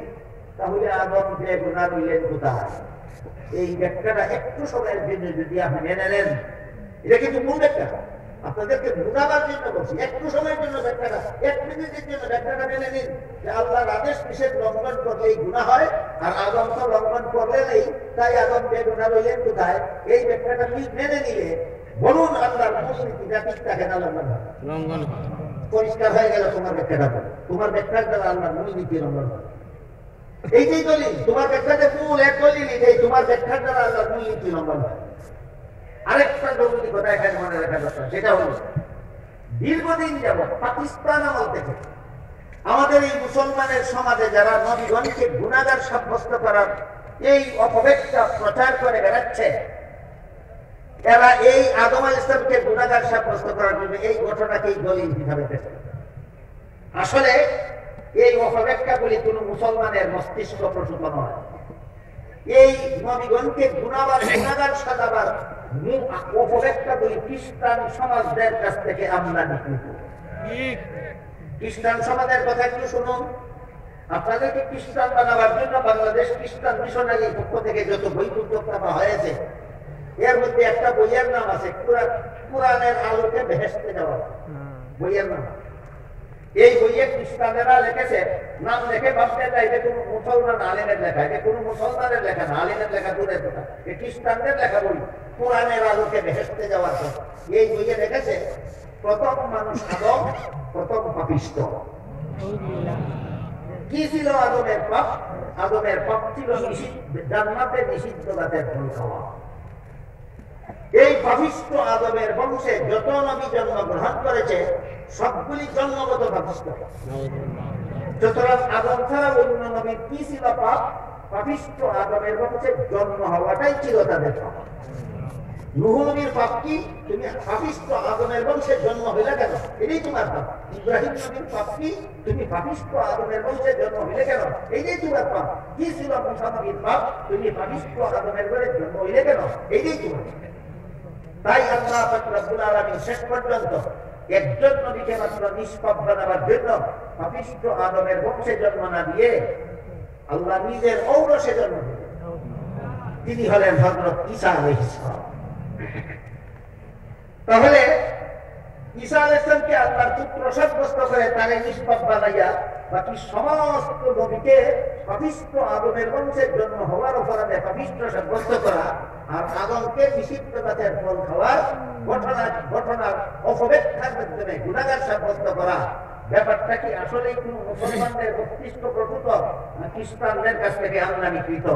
তাহলে আদম যে গুনাহ দিলেন কোথায়? এই ব্যাখ্যাটা একটু সময়ের জন্য যদি আপনি মেনে নেন, এটা কিন্তু মূল ব্যাখ্যা, আপনাদেরকে বোঝাবার জন্য বলছি। একটু সময়ের জন্য ব্যাখ্যাটা, 1 মিনিটের জন্য ব্যাখ্যাটা মেনে নিন যে আল্লাহর আদেশ নিষেধ লঙ্ঘন করলেই গুনাহ হয়, আর আদম তো লঙ্ঘন করলে নেই, তাই আদম যে গুনাহ হইলেন কোথায়? এই ব্যাখ্যাটা মেনে নিলে বলুন আল্লাহর মূলনীতিটা ঠিক থাকে না লঙ্ঘন হয়? পরিষ্কার হয়ে গেল তোমার ব্যাখ্যাটা। তোমার ব্যাখ্যার দ্বারা আল্লাহর মূলনীতি লঙ্ঘন হয়। এইটাই দলিল, তোমার ব্যাখ্যাতে মূল এক দলিল এটাই, তোমার ব্যাখ্যার দ্বারা আল্লাহর মূলনীতি লঙ্ঘন হয়। আরেকটা জরুরি কথা এখানে মনে রাখা দরকার, সেটা হলো দীর্ঘদিন যাবৎ পাকিস্তান আমল থেকে আমাদের এই মুসলমানের সমাজে যারা নবীগণকে গুনাহগার সাব্যস্ত করার এই অপব্যাখ্যা প্রচার করে বেড়াচ্ছে, এরা এই আদম আলাইহিস সালামকে গুনাহগার সাব্যস্ত করার জন্য এই ঘটনাকেই দলিল হিসাবে পেশ করে। আসলে এই অপব্যাখ্যাগুলি কোন মুসলমানের মস্তিষ্ক প্রসূত নয়। এই নবীগণকে গুনাহগার সাজাবার অপব্যাখ্যাগুলি খ্রিস্টান সমাজদের কাছ থেকে আমদানিকৃত। খ্রিস্টান সমাজের কথা একটু শুনুন। আপনাদেরকে খ্রিস্টান বানাবার জন্য বাংলাদেশ খ্রিস্টান মিশনারির পক্ষ থেকে যত বই উদ্যোগ করা হয়েছে, এর মধ্যে একটা বইয়ের নাম আছে কোরআনের আলোকে বেহেশতে যাওয়া। বইয়ের নাম, এই বইয়ে খ্রিস্টানেরা লিখেছে, নাম লিখে ভাবতে চাই এটা কোন মুসলমান আলেমের লেখা, এটা কোন মুসলমানের লেখা না, আলেমের লেখা দূরের কথা, এই খ্রিস্টানদের লেখা বই, কোরআনের আলোকে বেহেশতে যাওয়ার কথা। এই বইয়ে লিখেছে প্রথম মানুষ আদম, প্রথম পাপিষ্ঠ। কি ছিল আদমের পাপ? আদমের পাপ ছিল জান্নাতে নিষিদ্ধ গাছের ফল খাওয়া। এই পাপিষ্ঠ আদমের বংশে যত নবী জন্মগ্রহণ করেছে সবগুলি জন্মগত পাপিষ্ঠ। সুতরাং আদম ছাড়া অন্য নবীর কি ছিল পাপ? পাপিষ্ঠ আদমের বংশে জন্ম হওয়াটাই ছিল তাদের পাপ। নূহ নবীর পাপ কি? তুমি পাপিষ্ঠ আদমের বংশের জন্ম হইলে কেন? এটাই তোমার পাপ। ইব্রাহিম নবীর পাপ কি? তুমি পাপিষ্ঠ আদমের বংশের জন্ম হইলে কেন? এইটাই তোমার পাপ। কি ছিল মূসা নবীর পাপ? তুমি পাপিষ্ঠ আদমের ঘরে জন্ম হইলে কেন? এইটাই তোমার। তাই আল্লাহ পাক রব্বুল আলামিন শেষ পর্যন্ত একজন নবীকে মাত্র নিষ্পাপ বানাবার জন্য পাপিষ্ঠ আদমের বংশে জন্ম না দিয়ে আল্লাহ নিজের ঔরসে জন্ম দিলেন। তিনি হলেন হযরত ঈসা আলাইহিস সালাম। তাহলে ঈসা আলাইহিস সালামকে আল্লাহর পুত্র সাব্যস্ত করে তারে নিষ্পাপ বানাইয়া বাকি সমস্ত নবীকে পাপিষ্ঠ আদমের বংশের জন্ম হওয়ার অপরাধে পাপিষ্ঠ সাব্যস্ত করা আর আদমকে নিষিদ্ধ গাছের ফল খাওয়ার ঘটনার অপব্যাখ্যার মাধ্যমে গুনাহগার সাব্যস্ত করা, ব্যাপারটা কি আসলে কোন মুসলমানদের মস্তিষ্ক প্রকৃত না খ্রিস্টানদের কাছ থেকে আমদানিকৃত?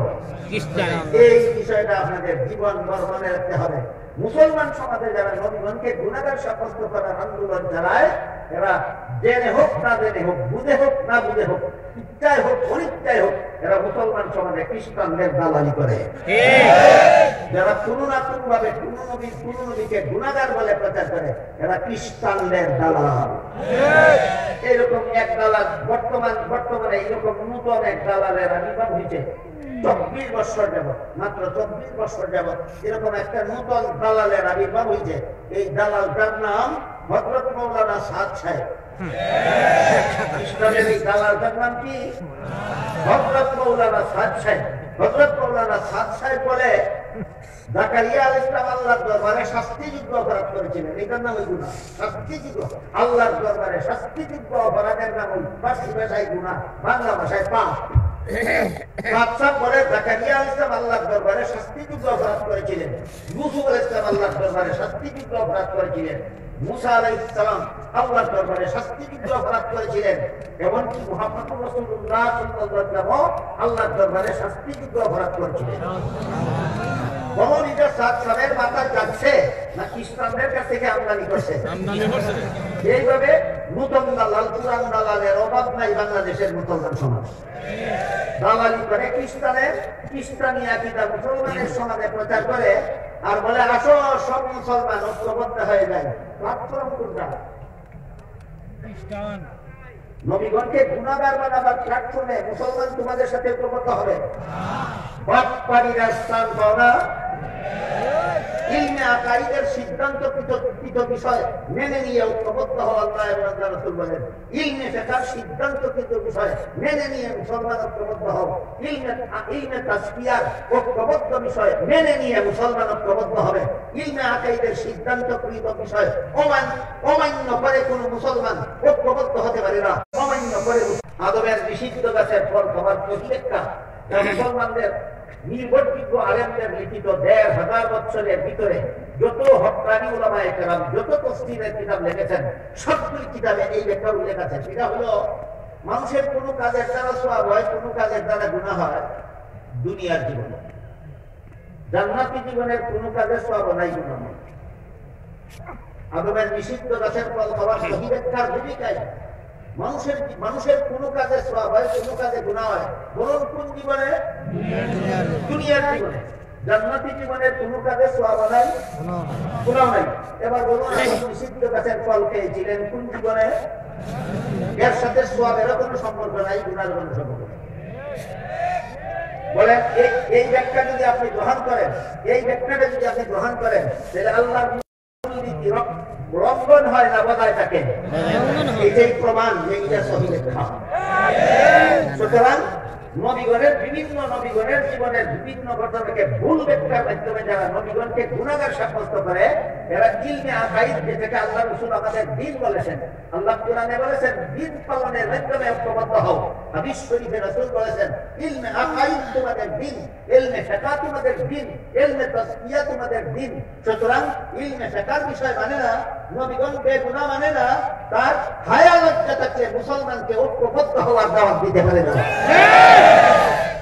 এই বিষয়টা আপনাদের জীবন মনে রাখতে হবে। মুসলমান সমাজে যারা নবীগণকে গুনাহগার সাব্যস্ত করার আন্দোলন চালায়, এরা জেনে হোক না জেনে হোক, বুঝে হোক না বুঝে হোক, ইচ্ছায় হোক অনিচ্ছায় হোক, এরা মুসলমান সমাজে খ্রিস্টানদের দালালি করে। যারা কোনো না কোনো ভাবে কোনো নবীকে গুনাহগার বলে প্রচার করে, এরা খ্রিস্টানদের দালাল। এইরকম এক দালাল বর্তমানে এইরকম নতুন এক দালালের আবির্ভাব হয়েছে 24 বছর যাবত, মাত্র 24 বছর যাবত এরকম একটা নতুন দালালের আবির্ভাব হয়েছে। এই দালালটার নাম হযরত মাওলানা সাদ সাহেব। ইসলামের এই দালালটার নাম কি? হযরত মাওলানা সাদ সাহেব। হযরত মাওলানা সাদ সাহেব বলে জাকারিয়া আলাইহিস সালাম আল্লাহর দরবারে শাস্তিযোগ্য অপরাধ করেছিলেন। এটার নাম গুনাহ। শাস্তিযোগ্য, আল্লাহর দরবারে শাস্তিযোগ্য অপরাধের নাম ফার্সি ভাষায় গুনাহ, বাংলা ভাষায় পাপ। বাদশাহ বলে জাকারিয়া আলাইহিস সালাম আল্লাহর দরবারে শাস্তিযোগ্য অপরাধ করেছিলেন, ইউসুফ আলাইহিস সালাম আল্লাহর দরবারে শাস্তিযোগ্য অপরাধ করেছিলেন, মুসা আলাইহিস সালাম আল্লাহর দরবারে শাস্তিযোগ্য অপরাধ করেছিলেন, এমনকি মুহাম্মদ রাসূলুল্লাহ সাল্লাল্লাহু আলাইহি ওয়াসাল্লাম আল্লাহর দরবারে শাস্তিযোগ্য অপরাধ করেছিলেন। বড় সাদ সাহেবের মাথা যাচ্ছে না খ্রিস্টানদের কাছ থেকে আমদানি করছে? এইভাবে নতুন দালাল পুরান দালালের অভাব নাই বাংলাদেশের মুসলমান সমাজ। দালালি করে খ্রিস্টানি আকীদা মুসলমানের সমাজে প্রচার করে আর বলে আসো সব মুসলমান ঐক্যবদ্ধ হয়ে যায়। প্ল্যাটফর্ম কোনটা? খ্রিস্টান। নবীগণকে গুনাহগার বানাবার প্ল্যাটফর্মে মুসলমান তোমাদের সাথে ঐক্যবদ্ধ হবে। বাটপাড়ির স্থান পাও না। ইলমে আকাইদের সিদ্ধান্তকৃত বিষয় মেনে নিয়ে ঐক্যবদ্ধ হওয়া আল্লাহ এবং আল্লাহ রাসূল বলেন। ইলমে ফিকহের সিদ্ধান্তকৃত বিষয় মেনে নিয়ে মুসলমান ঐক্যবদ্ধ হও। ইলমে তাসফিয়ার ঐক্যবদ্ধ বিষয় মেনে নিয়ে মুসলমান ঐক্যবদ্ধ হবে। ইলমে আকাইদের সিদ্ধান্তকৃত বিষয় অমান্য করে কোনো মুসলমান ঐক্যবদ্ধ হতে পারে না। অমান্য করে আদমের নিষিদ্ধ গাছের ফল খাবার প্রতিষ্ঠা মুসলমানদের নির্ভরযোগ্য আলেমদের লিখিত ১৫০০ বছরের ভিতরে যত হক্কানি উলামায়ে কেরাম যত তাফসীরের কিতাব লিখেছেন, সবগুলি কিতাবে এই ব্যাপার উল্লেখ আছে। সেটা হলো মানুষের কোনো কাজের দ্বারা সওয়াব হয়, কোনো কাজের দ্বারা গুনাহ হয় দুনিয়ার জীবনে। জান্নাতি জীবনের কোনো কাজের সওয়াব নাই, গুনাহ নাই। আদমের নিষিদ্ধ গাছের ফল খাওয়ার সহি ব্যাখ্যার ভূমিকায় মানুষের কোনো কাজে সওয়াব হয়, কোনো কাজে গুনাহ হয়, বরং কোন জীবনে? দুনিয়ার জীবনে। জান্নাতি জীবনের কোনো কাজে সওয়াব নাই, গুনাহ নাই। এবার বলুন, নিষিদ্ধ গাছের ফল খেয়েছিলেন কোন জীবনে? এর সাথে সওয়াবেরও কোনো সম্পর্ক নাই, গুনাহের কোনো সম্পর্ক নাই। বলেন এই ব্যাখ্যা যদি আপনি গ্রহণ করেন, এই ব্যাখ্যাটা যদি আপনি গ্রহণ করেন, তাহলে আল্লাহর মূলনীতি লঙ্ঘন হয় না বজায় থাকে? এটাই প্রমাণ যে এটা সহি ব্যাখ্যা। সুতরাং বিভিন্ন নবীগণের জীবনের বিভিন্ন ঘটনাকে ভুল ব্যাখ্যার মাধ্যমে যারা নবীগণকে গুনাহগার সাব্যস্ত করে, এরা ইলমে আকাইদ, যেটাকে আল্লাহ রাসূল আমাদের দ্বীন বলেছেন। আল্লাহ কোরআনে বলেছেন দ্বীন পালনের মাধ্যমে ঐক্যবদ্ধ হও। হাদিস শরীফে রাসূল বলেছেন ইলমে আকাইদ তোমাদের দ্বীন, ইলমে ফিকহ তোমাদের দ্বীন, ইলমে তাসফিয়া তোমাদের দ্বীন। সুতরাং ইলমে ফিকহের বিষয় মানে না, নবীগণ বেগুনাহ মানে না, তার হায়া লজ্জা থাকলে মুসলমানকে ঐক্যবদ্ধ হওয়ার দাওয়াত দিতে পারে না।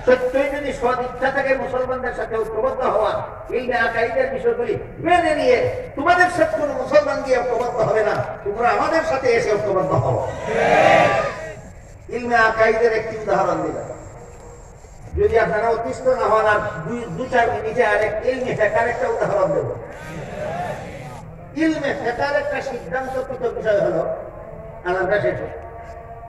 সত্যই যদি সৎ ইচ্ছা থাকে মুসলমানদের সাথে ঐক্যবদ্ধ হওয়া, ইলমে আকাইদের বিষয়গুলি মেনে নিয়ে তোমাদের সাথে কোনো মুসলমান গিয়ে ঐক্যবদ্ধ হবে না, তোমরা আমাদের সাথে এসে ঐক্যবদ্ধ হও। ইলমে আকাইদের একটি উদাহরণ দিলাম। যদি আপনারা অতিষ্ঠ না হন আর দু চার মিনিটে আরেক ইলমে ফেকার একটা উদাহরণ দেব। ইলমে ফেকার একটা সিদ্ধান্তকৃত বিষয় হলো, আর আমরা শেষ